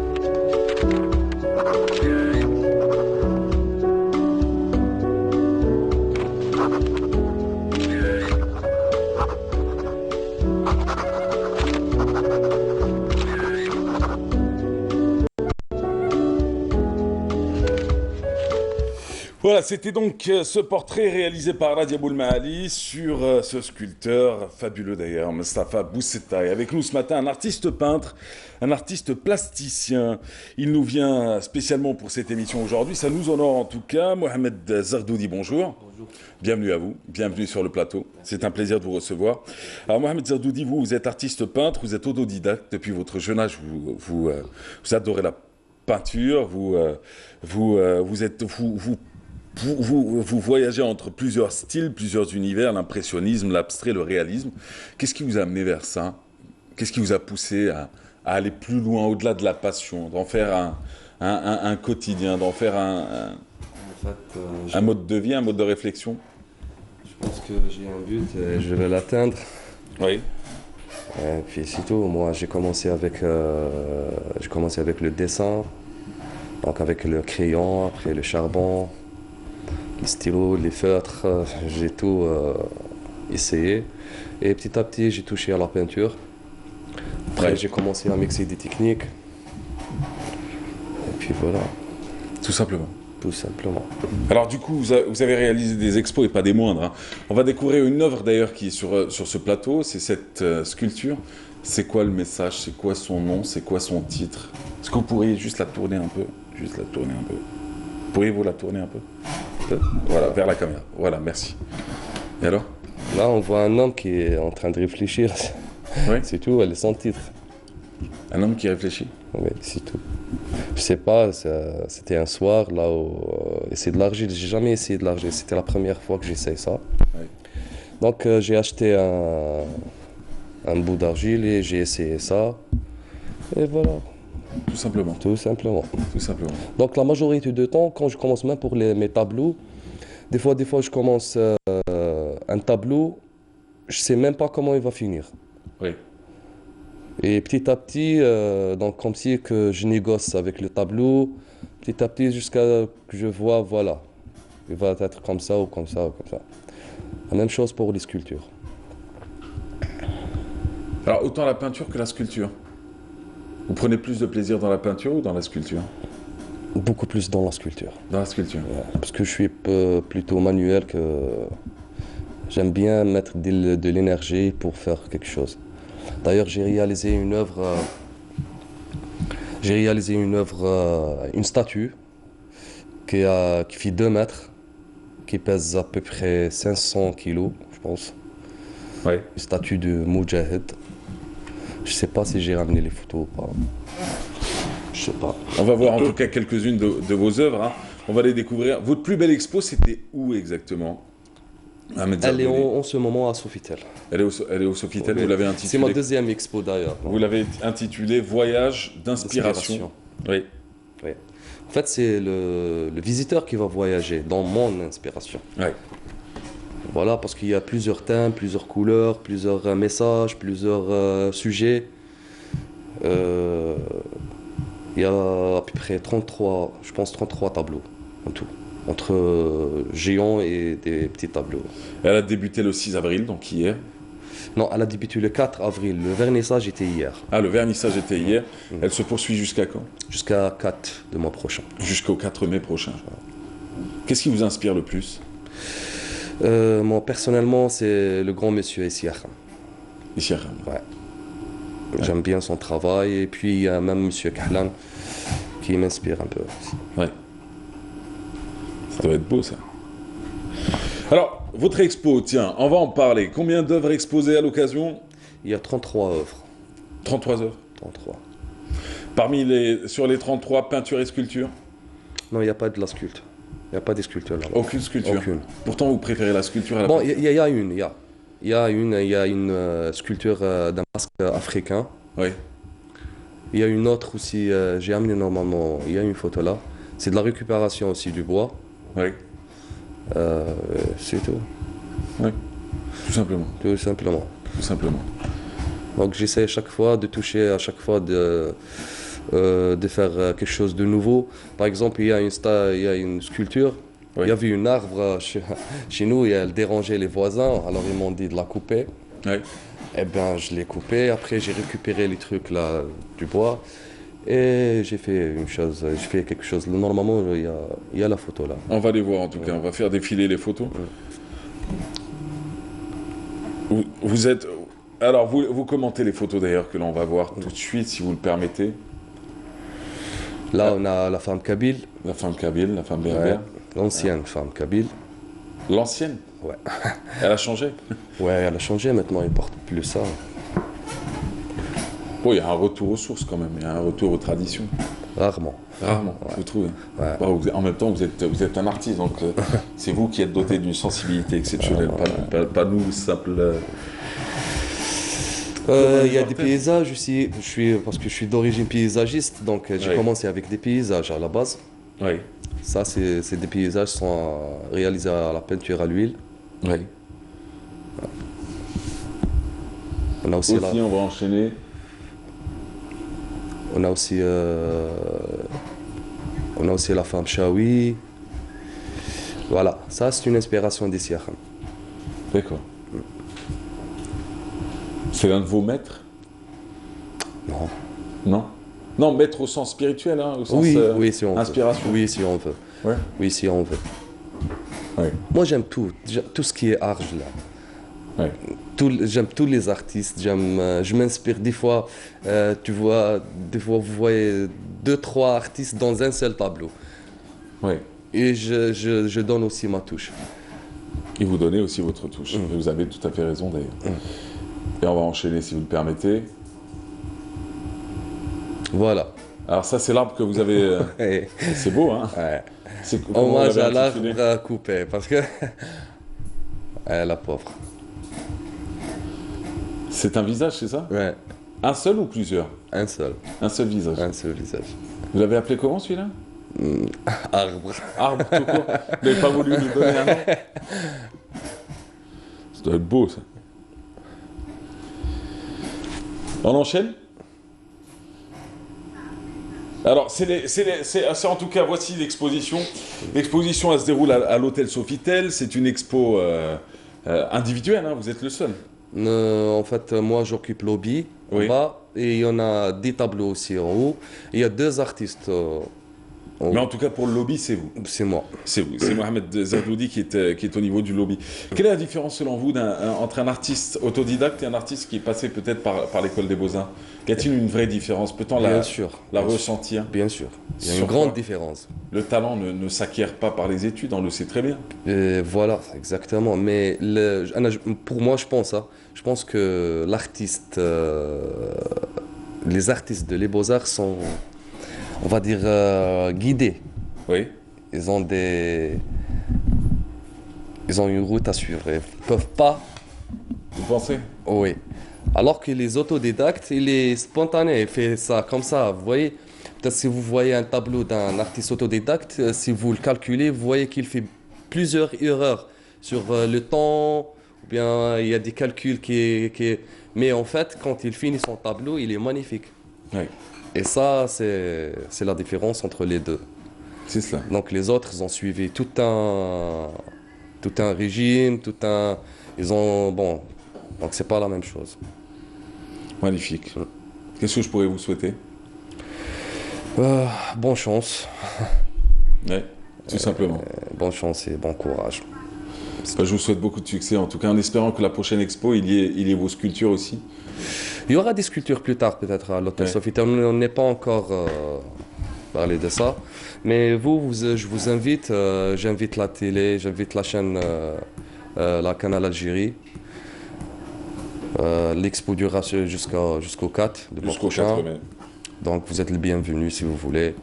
Voilà, c'était donc ce portrait réalisé par Radia Boulmahali sur ce sculpteur fabuleux d'ailleurs, Mustapha Boussetta. Et avec nous ce matin, un artiste peintre, un artiste plasticien. Il nous vient spécialement pour cette émission aujourd'hui. Ça nous honore en tout cas. Mohamed Zardoudi, bonjour. Bonjour. Bienvenue à vous, bienvenue sur le plateau. C'est un plaisir de vous recevoir. Alors Mohamed Zardoudi, vous êtes artiste peintre, vous êtes autodidacte depuis votre jeune âge. Vous adorez la peinture, vous voyagez entre plusieurs styles, plusieurs univers, l'impressionnisme, l'abstrait, le réalisme. Qu'est-ce qui vous a amené vers ça? Qu'est-ce qui vous a poussé à aller plus loin, au-delà de la passion, d'en faire un quotidien, d'en faire un mode de vie, un mode de réflexion? Je pense que j'ai un but et je vais l'atteindre. Oui. Et puis c'est tout. Moi, j'ai commencé avec le dessin, donc avec le crayon, après le charbon, les stylos, les feutres, j'ai tout essayé. Et petit à petit, j'ai touché à la peinture. Après, j'ai commencé à mixer des techniques. Et puis voilà. Tout simplement. Tout simplement. Alors du coup, vous avez réalisé des expos et pas des moindres. Hein. On va découvrir une œuvre d'ailleurs qui est sur ce plateau. C'est cette sculpture. C'est quoi le message? C'est quoi son nom? C'est quoi son titre? Est-ce que vous pourriez juste la tourner un peu? Pourriez-vous la tourner un peu? Voilà, vers la caméra. Voilà, merci. Et alors? Là, on voit un homme qui est en train de réfléchir. Oui. C'est tout, elle est sans titre. Un homme qui réfléchit? Oui, c'est tout. Je sais pas, c'était un soir là où... c'est de l'argile, j'ai jamais essayé de l'argile. C'était la première fois que j'essaye ça. Oui. Donc j'ai acheté un bout d'argile et j'ai essayé ça. Et voilà. Tout simplement. Tout simplement. Tout simplement. Donc la majorité du temps, quand je commence même pour mes tableaux, des fois je commence un tableau, je sais même pas comment il va finir. Oui. Et petit à petit, donc comme si que je négocie avec le tableau, petit à petit jusqu'à que je vois, voilà, il va être comme ça ou comme ça ou comme ça. La même chose pour les sculptures. Alors autant la peinture que la sculpture. Vous prenez plus de plaisir dans la peinture ou dans la sculpture? Beaucoup plus dans la sculpture. Dans la sculpture. Parce que je suis plutôt manuel que... J'aime bien mettre de l'énergie pour faire quelque chose. D'ailleurs, j'ai réalisé une œuvre... une statue qui fait 2 mètres, qui pèse à peu près 500 kilos, je pense. Ouais. Une statue de Moudjahid. Je sais pas si j'ai ramené les photos ou pas. Je sais pas. On va voir en tout cas quelques-unes de vos œuvres. Hein. On va les découvrir. Votre plus belle expo, c'était où exactement? Elle est en ce moment à Sofitel. Elle est au Sofitel, Oui. vous l'avez intitulée. C'est ma deuxième expo d'ailleurs. Vous l'avez intitulée Voyage d'inspiration. Oui. Oui. En fait, c'est le visiteur qui va voyager dans mon inspiration. Ouais. Voilà, parce qu'il y a plusieurs thèmes, plusieurs couleurs, plusieurs messages, plusieurs sujets. Il y a à peu près 33 tableaux en tout, entre géants et des petits tableaux. Elle a débuté le 6 avril, donc hier. Non, elle a débuté le 4 avril. Le vernissage était hier. Ah, le vernissage était hier. Elle se poursuit jusqu'à quand? Jusqu'à 4 de mois prochain. Jusqu'au 4 mai prochain. Qu'est-ce qui vous inspire le plus? Moi, personnellement, c'est le grand monsieur Essiakham. Essiakham. Ouais. J'aime bien son travail. Et puis, il y a même monsieur Kahlan qui m'inspire un peu aussi. Ouais. Ça doit être beau, ça. Alors, votre expo, tiens, on va en parler. Combien d'œuvres exposées à l'occasion? Il y a 33 œuvres. 33 œuvres? 33. Sur les 33, peinture et sculpture? Non, il n'y a pas de la sculpture. Il n'y a pas de sculpture là. Aucune sculpture? Aucune. Pourtant, vous préférez la sculpture à la bon, peinture? il y a une sculpture d'un masque africain. Oui. Il y a une autre aussi, j'ai amené normalement, il y a une photo là. C'est de la récupération aussi du bois. Oui. C'est tout. Oui. Tout simplement. Tout simplement. Tout simplement. Donc j'essaie à chaque fois de toucher, à chaque fois de faire quelque chose de nouveau. Par exemple, il y a une sculpture. Oui. Il y avait un arbre chez nous et elle dérangeait les voisins. Alors ils m'ont dit de la couper. Oui. Eh bien, je l'ai coupé. Après, j'ai récupéré les trucs là du bois et j'ai fait quelque chose. Normalement, il y a la photo là. On va les voir en tout cas. On va faire défiler les photos. Vous êtes. Alors, vous commentez les photos d'ailleurs que l'on va voir tout de suite, si vous le permettez. Là, on a la femme kabyle. La femme kabyle, la femme berbère. L'ancienne femme kabyle. L'ancienne? Ouais. Elle a changé? Ouais, elle a changé. Maintenant, ils portent plus ça. Bon, il y a un retour aux sources quand même. Il y a un retour aux traditions. Rarement. Rarement, ouais. vous trouvez? Ouais. Bon, en même temps, vous êtes un artiste, donc c'est vous qui êtes doté d'une sensibilité exceptionnelle, pas nous, simples... Il y a des paysages aussi, parce que je suis d'origine paysagiste, donc j'ai commencé avec des paysages à la base. Oui. Ça, c'est des paysages qui sont réalisés à la peinture à l'huile. Oui. On a aussi on va enchaîner. On a aussi la femme Chaoui. Voilà, ça c'est une inspiration d'Essiakham. D'accord. C'est l'un de vos maîtres? Non. Non? Non, maître au sens spirituel, hein, au sens oui, si on inspiration. Veut. Oui, si on veut. Ouais. Oui, si on veut. Ouais. Moi, j'aime tout ce qui est art là. Ouais. J'aime tous les artistes. Je m'inspire des fois. Tu vois, des fois vous voyez 2-3 artistes dans un seul tableau. Ouais. Et je donne aussi ma touche. Et vous donnez aussi votre touche. Vous avez tout à fait raison d'ailleurs. Et on va enchaîner si vous le permettez. Voilà. Alors ça c'est l'arbre que vous avez... C'est beau, hein? Ouais. Hommage à l'arbre coupé, parce que... la pauvre. C'est un visage, c'est ça? Ouais. Un seul ou plusieurs? Un seul. Un seul visage? Un seul visage. Vous l'avez appelé comment celui-là? Arbre. Arbre tout court. Vous n'avez pas voulu lui donner un nom? Ça doit être beau, ça. On enchaîne? Alors, c'est en tout cas, voici l'exposition. L'exposition, elle se déroule à l'hôtel Sofitel. C'est une expo individuelle, hein, vous êtes le seul. En fait, moi, j'occupe le lobby en bas et il y en a des tableaux aussi en haut. Il y a 2 artistes Mais en tout cas, pour le lobby, c'est vous. C'est moi. C'est vous. C'est Mohamed Zardoudi qui est au niveau du lobby. Quelle est la différence, selon vous, entre un artiste autodidacte et un artiste qui est passé peut-être par l'école des Beaux-Arts? Y a-t-il une vraie différence? Peut-on la ressentir? Bien sûr. Il y a une grande différence. Le talent ne s'acquiert pas par les études, on le sait très bien. Voilà, exactement. Mais pour moi, je pense que les artistes de les Beaux-Arts sont, on va dire, guidés. Oui. Ils ont une route à suivre. Ils ne peuvent pas. Vous pensez? Oui. Alors que les autodidactes, il est spontané, il fait ça comme ça. Vous voyez, peut-être si vous voyez un tableau d'un artiste autodidacte, si vous le calculez, vous voyez qu'il fait plusieurs erreurs sur le temps, ou bien il y a des calculs Mais en fait, quand il finit son tableau, il est magnifique. Oui. Et ça, c'est la différence entre les deux. C'est cela. Donc les autres, ils ont suivi tout un régime, donc c'est pas la même chose. Magnifique. Qu'est-ce que je pourrais vous souhaiter? Bonne chance. Oui, tout simplement. Bonne chance et bon courage. Je vous souhaite beaucoup de succès, en tout cas en espérant que la prochaine expo, il y ait vos sculptures aussi. Il y aura des sculptures plus tard peut-être à l'Hôtel Sofitel. On n'est pas encore parlé de ça. Mais je vous invite, j'invite la télé, j'invite la chaîne, la Canal Algérie. L'expo durera jusqu'au 4 de mois prochain. Donc vous êtes le bienvenu si vous voulez.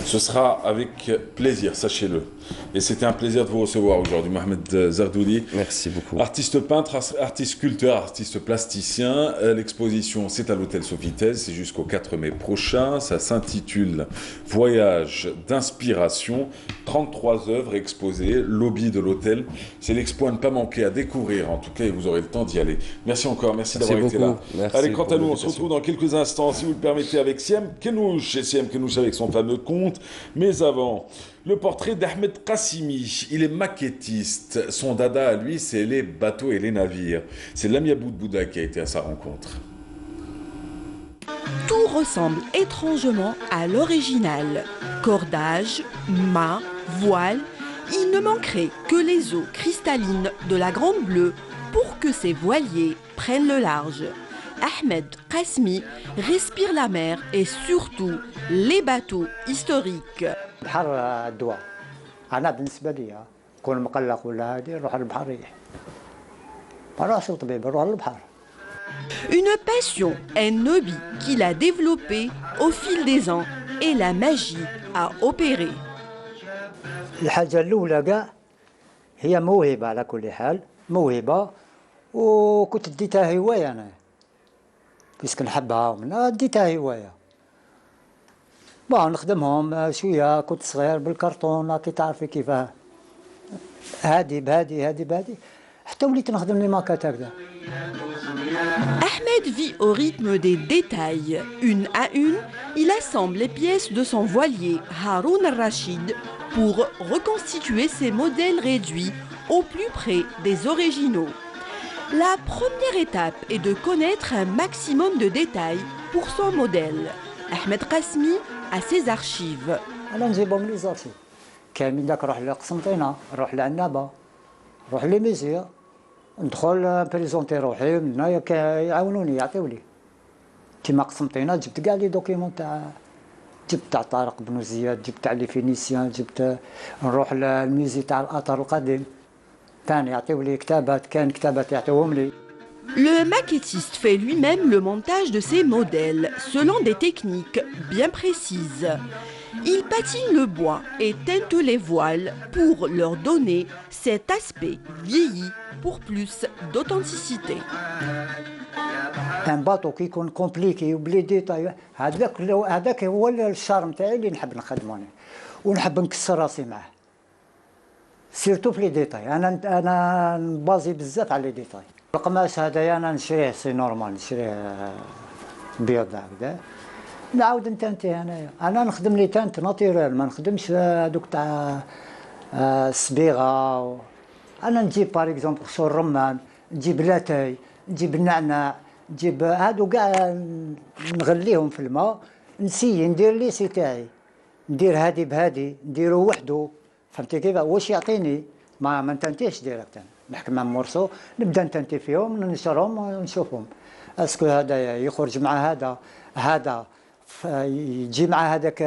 Ce sera avec plaisir, sachez-le. Et c'était un plaisir de vous recevoir aujourd'hui, Mohamed Zardoudi. Merci beaucoup. Artiste peintre, artiste sculpteur, artiste plasticien. L'exposition, c'est à l'Hôtel Sofitel, c'est jusqu'au 4 mai prochain. Ça s'intitule Voyage d'inspiration. 33 œuvres exposées, lobby de l'hôtel. C'est l'expo à ne pas manquer, à découvrir en tout cas, et vous aurez le temps d'y aller. Merci encore, merci d'avoir été là. Merci. Allez, quant à nous, on se retrouve dans quelques instants, si vous le permettez, avec Siem Kenouch. Et Siem Kenouch avec son fameux conte. Mais avant, le portrait d'Ahmed Qassimi. Il est maquettiste. Son dada à lui, c'est les bateaux et les navires. C'est Lamia Boudbouda qui a été à sa rencontre. Tout ressemble étrangement à l'original. Cordage, mât, voile, il ne manquerait que les eaux cristallines de la Grande Bleue pour que ces voiliers prennent le large. Ahmed Qassimi respire la mer et surtout les bateaux historiques. البحر الدواء أنا بالنسبة لي كون مقلق ولا هادي نروح للبحر ريح ما نروحش للطبيب نروح للبحر. Une passion, un hobby qu'il a développé au fil des ans et la magie a opéré. الحاجة الأولى كاع هي موهبة على كل حال موهبة وكنت ديتها هواية أنا بس نحبها ومنها ديتها هواية. نخدمهم شويه كنت صغير بالكرتون كي تعرفي كيفاه هادي بهادي حتى وليت نخدم لي ماكات هكذا. Ahmed vit au rythme des détails. Une à une, il assemble les pièces de son voilier Haroun al-Rachid pour reconstituer ses modèles réduits au plus près des originaux. La première étape est de connaître un maximum de détails pour son modèle. Ahmed Qassimi à ses archives. أنا نجيبهم لي زارشي كامل داك نروح لقسنطينة نروح لعنابة نروح لي ميزيا ندخل بريزونتي روحي من هنايا يعاونوني يعطيولي كيما قسنطينة جبت كاع لي دوكيمون جبت تاع طارق بن زياد جبت تاع لي فينيسيان جبت نروح للميزي تاع الأثر القديم ثاني يعطيولي كتابات كان كتابات يعطيوهم لي. Le maquettiste fait lui-même le montage de ses modèles selon des techniques bien précises. Il patine le bois et teinte les voiles pour leur donner cet aspect vieilli pour plus d'authenticité. Un باطو كيكون كومبليكي وبلي ديتاي هذاك هو الشارم تاعي اللي نحب نخدمه ونحب نكسر راسي معاه. سيرتو في لي ديتاي انا نبازي بزاف على لي ديتاي. القماش هذايا انا نشريه سي نورمال نشريه بيض هكذا نعاود نتنتي انا نخدم لي تانت ناتيرال ما نخدمش هذوك تاع الصبيغه انا نجيب باغ اكزومبل خصو الرمان نجيب لاتاي نجيب النعناع نجيب هادو كاع نغليهم في الماء نسي ندير ليسي تاعي ندير هادي بهادي نديرو وحده فهمتي كيف واش يعطيني ما نتنتيش ديريكت نحكي مع مورسو نبدا نتنتي فيهم ننشرهم ونشوفهم اسكو هذا يخرج مع هذا يجي مع هذاك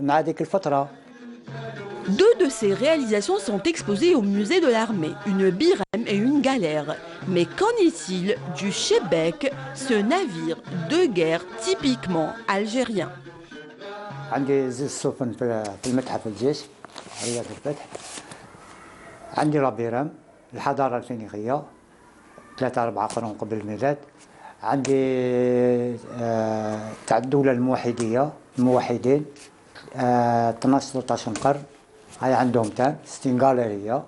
مع ديك الفتره. Deux de ces réalisations sont exposées au musée de l'armée, une birème et une galère. Mais qu'en est-il du Chebek, ce navire de guerre typiquement algérien? عندي زوج سفن في المتحف الجيش رياض الفتح. عندي لا بيرام الحضاره الفينيقيه 3-4 قرون قبل الميلاد. عندي تاع الدوله الموحدين 12-13 قرن هاي عندهم تام 60 غاليريا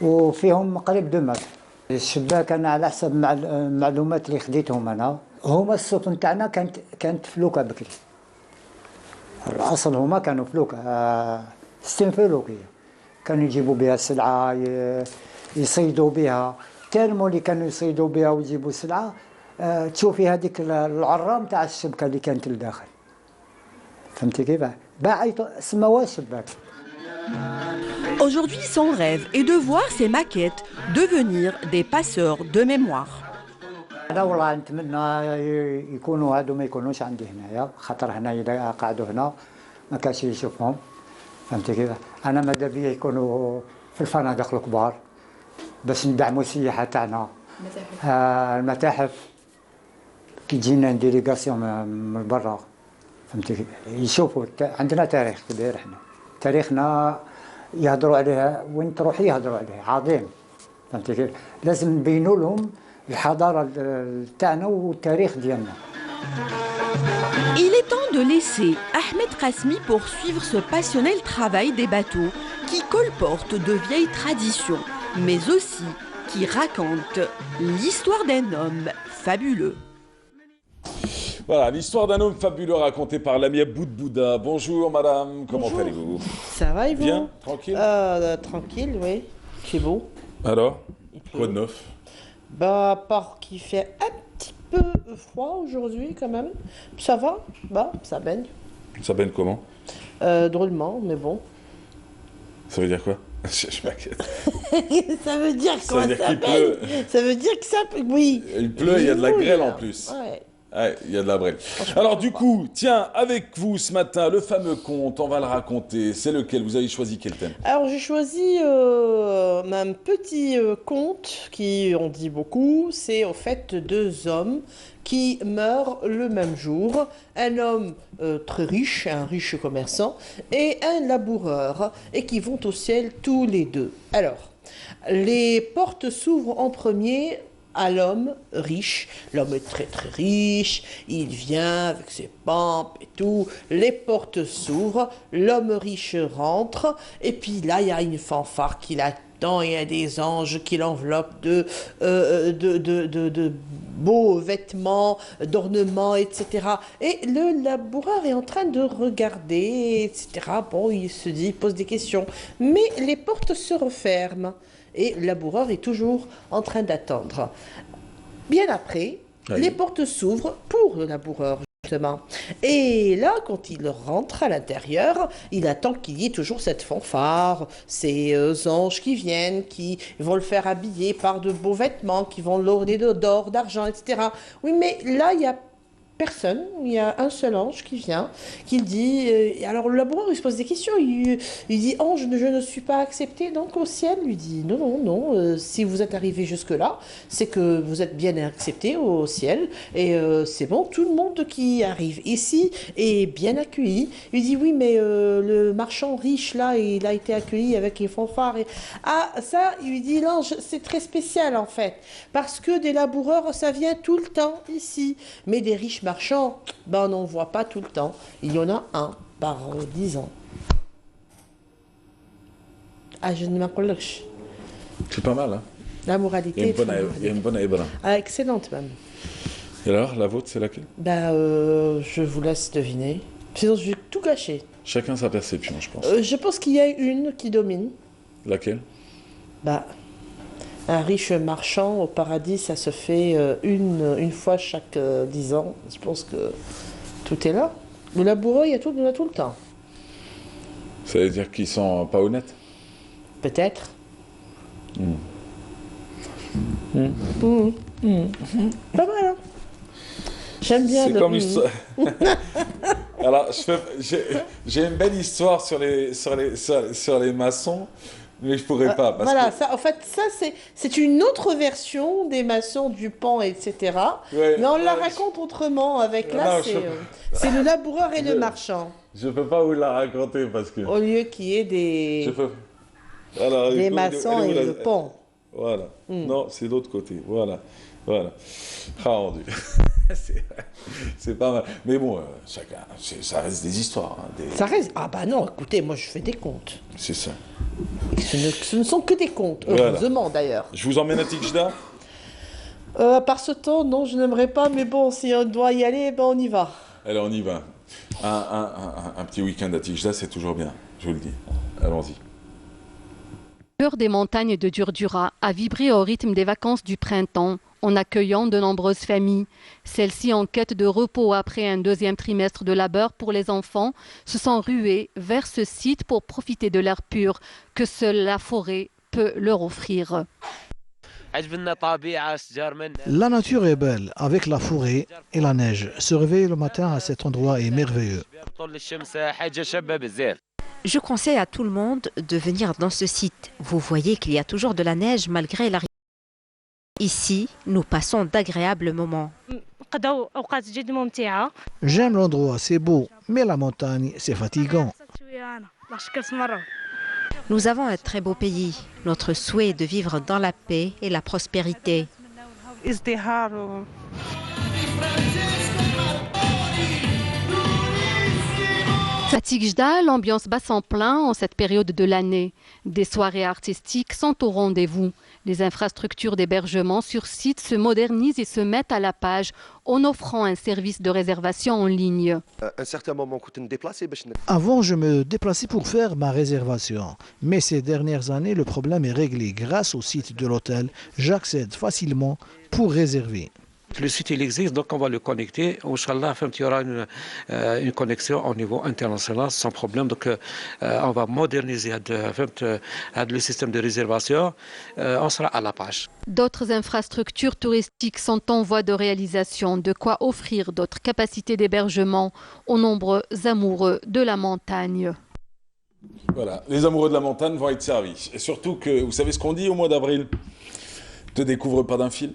وفيهم قريب 2 متر. الشباك انا على حسب المعلومات اللي خديتهم انا هما السفن تاعنا كانت فلوكه بكري. الاصل هما كانوا فلوكه ستين فلوكيه كانوا يجيبوا بها السلعه يصيدوا بها تيرمو اللي كانوا يصيدوا بها ويجيبوا السلعه تشوفي هذيك العرام تاع الشبكه اللي كانت لداخل فهمتي كيف باعي سموها الشباك. Aujourd'hui, son rêve est de voir ces maquettes devenir des passeurs de mémoire. أنا والله نتمنى يكونوا هادو ما يكونوش عندي هنايا خاطر هنا إذا قعدوا هنا ما كاش يشوفهم فهمتي كيف. أنا ماذا بيا يكونوا في الفنادق الكبار باش ندعموا السياحة تاعنا. المتاحف كي تجينا ديليغاسيون من برا فهمتي كيف يشوفوا عندنا تاريخ كبير احنا تاريخنا يهضروا عليها وين تروحي يهضروا عليها عظيم فهمتي كيف. لازم نبينوا لهم الحضارة تاعنا والتاريخ ديالنا. Il est temps de laisser Ahmed Kasmi poursuivre ce passionnel travail des bateaux qui colportent de vieilles traditions, mais aussi qui racontent l'histoire d'un homme fabuleux. Voilà, l'histoire d'un homme fabuleux racontée par l'ami Aboud Bouddha. Bonjour madame, comment allez-vous? Ça va et vous? Bien, tranquille? Tranquille, oui. C'est beau. Alors, quoi de neuf? Bah, à part qu'il fait un petit peu froid aujourd'hui quand même. Ça va, bah, ça baigne. Ça baigne comment? Drôlement, mais bon. Ça veut dire quoi? Je m'inquiète. Ça veut dire quoi? Ça veut dire qu'il pleut. Ça veut dire que ça... Oui. Il pleut, il y a de la grêle en plus. Ouais. Ouais, il y a de la brêle. Alors du coup, tiens, avec vous ce matin, le fameux conte, on va le raconter. C'est lequel? Vous avez choisi quel thème? Alors j'ai choisi un petit conte qui en dit beaucoup. C'est en fait 2 hommes qui meurent le même jour. Un homme très riche, un riche commerçant, et un laboureur, et qui vont au ciel tous les 2. Alors, les portes s'ouvrent en premier à l'homme riche. L'homme est très très riche, il vient avec ses pompes et tout, les portes s'ouvrent, l'homme riche rentre, et puis là il y a une fanfare qui l'attend, il y a des anges qui l'enveloppent de beaux vêtements, d'ornements, etc. Et le laboureur est en train de regarder, etc. Bon, il se dit, il pose des questions, mais les portes se referment. Et le laboureur est toujours en train d'attendre. Bien après, les portes s'ouvrent pour le laboureur, justement. Et là, quand il rentre à l'intérieur, il attend qu'il y ait toujours cette fanfare, ces anges qui viennent, qui vont le faire habiller par de beaux vêtements, qui vont l'orner d'or, d'argent, etc. Oui, mais là, il y a personne, il y a un seul ange qui vient, qui dit, alors le laboureur il se pose des questions, il dit ange, je ne suis pas accepté donc au ciel, lui dit non, si vous êtes arrivé jusque là, c'est que vous êtes bien accepté au ciel et c'est bon, tout le monde qui arrive ici est bien accueilli. Il dit oui mais le marchand riche là, il a été accueilli avec les fanfares et ah ça, il lui dit l'ange, c'est très spécial en fait, parce que des laboureurs ça vient tout le temps ici, mais des riches marchands, ben on n'en voit pas tout le temps. Il y en a un par 10 ans. Ah, je ne m'accroche. C'est pas mal, hein? La moralité. Il y a une bonne aïbra. Ah, excellente même. Et alors, la vôtre, c'est laquelle? Ben, je vous laisse deviner. Sinon, je vais tout gâcher. Chacun sa perception, je pense. Je pense qu'il y a une qui domine. Laquelle? Bah, un riche marchand au paradis, ça se fait une fois chaque 10 ans. Je pense que tout est là. Le laboureur, il y en a tout le temps. Ça veut dire qu'ils sont pas honnêtes? Peut-être. Pas mal, hein? J'aime bien. C'est comme l'histoire. Alors, j'ai une belle histoire sur les maçons, mais je pourrais pas. Parce voilà, que... ça, en fait, ça c'est une autre version des maçons du pan, etc. Ouais, mais on la raconte autrement. Avec là, c'est le laboureur et le marchand. Je peux pas vous la raconter parce que. Au lieu qu'il y ait des maçons et le pont. Voilà. Non, c'est l'autre côté. Voilà. Ah, mon Dieu. C'est pas mal. Mais bon, chacun, ça reste des histoires. Hein, Ça reste. Ah bah non, écoutez, moi je fais des contes. C'est ça. Ce ne sont que des contes, heureusement d'ailleurs. Je vous emmène à Tikjda. Par ce temps, non, je n'aimerais pas, mais bon, si on doit y aller, ben on y va. Allez, on y va. Un petit week-end à Tikjda, c'est toujours bien, je vous le dis. Allons-y. Le cœur des montagnes de Durdura a vibré au rythme des vacances du printemps, en accueillant de nombreuses familles. Celles-ci, en quête de repos après un deuxième trimestre de labeur pour les enfants, se sont ruées vers ce site pour profiter de l'air pur que seule la forêt peut leur offrir. La nature est belle, avec la forêt et la neige. Se réveiller le matin à cet endroit est merveilleux. Je conseille à tout le monde de venir dans ce site. Vous voyez qu'il y a toujours de la neige malgré la... Ici, nous passons d'agréables moments. J'aime l'endroit, c'est beau, mais la montagne, c'est fatigant. Nous avons un très beau pays. Notre souhait est de vivre dans la paix et la prospérité. À Tikjda, l'ambiance bat son plein en cette période de l'année. Des soirées artistiques sont au rendez-vous. Les infrastructures d'hébergement sur site se modernisent et se mettent à la page en offrant un service de réservation en ligne. Avant, je me déplaçais pour faire ma réservation. Mais ces dernières années, le problème est réglé. Grâce au site de l'hôtel, j'accède facilement pour réserver. Le site il existe, donc on va le connecter. Inch'Allah, il y aura une connexion au niveau international sans problème. Donc on va moderniser le système de réservation. On sera à la page. D'autres infrastructures touristiques sont en voie de réalisation, de quoi offrir d'autres capacités d'hébergement aux nombreux amoureux de la montagne. Voilà, les amoureux de la montagne vont être servis. Et surtout que, vous savez ce qu'on dit au mois d'avril? Te découvre pas d'un film.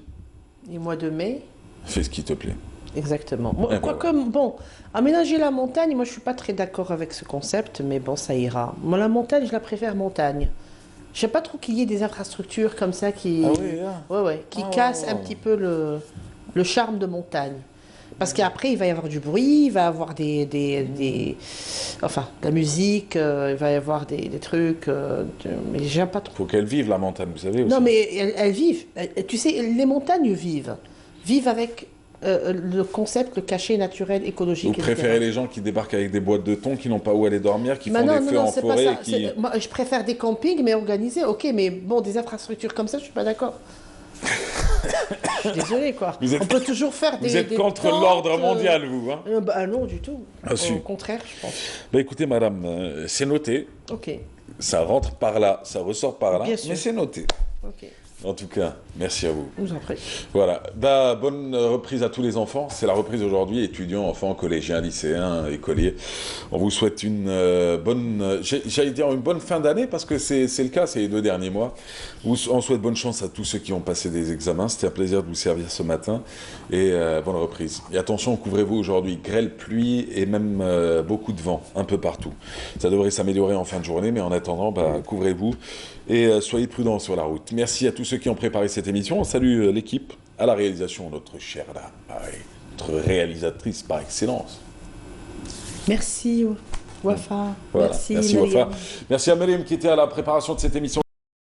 Et mois de mai. Fais ce qui te plaît. Exactement. Bon, aménager la montagne, moi je suis pas très d'accord avec ce concept, mais bon, ça ira. Moi, la montagne, je la préfère montagne. Je sais pas trop qu'il y ait des infrastructures comme ça qui, qui cassent un petit peu le charme de montagne. Parce qu'après, il va y avoir du bruit, il va y avoir de la musique, il va y avoir des trucs, mais j'aime pas trop. Faut qu'elle vive, la montagne, vous savez aussi. Non, mais elles vivent. Tu sais, les montagnes vivent. Vivent avec le concept, le cachet naturel, écologique. Vous préférez les gens qui débarquent avec des boîtes de thon, qui n'ont pas où aller dormir, qui font des feux en forêt Moi, je préfère des campings, mais organisés, ok, mais bon, des infrastructures comme ça, je suis pas d'accord. Je suis désolé, quoi. On peut toujours faire des... Vous êtes contre l'ordre mondial, vous, hein? Non, du tout. Au contraire, je pense. Écoutez, madame, c'est noté. Ok. Ça rentre par là, ça ressort par là, Bien sûr. mais c'est noté. Ok. En tout cas, merci à vous. Je vous en prie. Voilà. Bonne reprise à tous les enfants. C'est la reprise aujourd'hui, étudiants, enfants, collégiens, lycéens, écoliers. On vous souhaite une bonne, j'allais dire une bonne fin d'année, parce que c'est le cas, c'est les 2 derniers mois. On souhaite bonne chance à tous ceux qui ont passé des examens. C'était un plaisir de vous servir ce matin. Et bonne reprise. Et attention, couvrez-vous aujourd'hui. Grêle, pluie et même beaucoup de vent, un peu partout. Ça devrait s'améliorer en fin de journée, mais en attendant, couvrez-vous et soyez prudents sur la route. Merci à tous ceux qui ont préparé cette émission. On salue l'équipe, à la réalisation, notre chère dame, notre réalisatrice par excellence. Merci Wafa. Voilà. Merci Mariam. Wafa. Merci à Mariam qui était à la préparation de cette émission.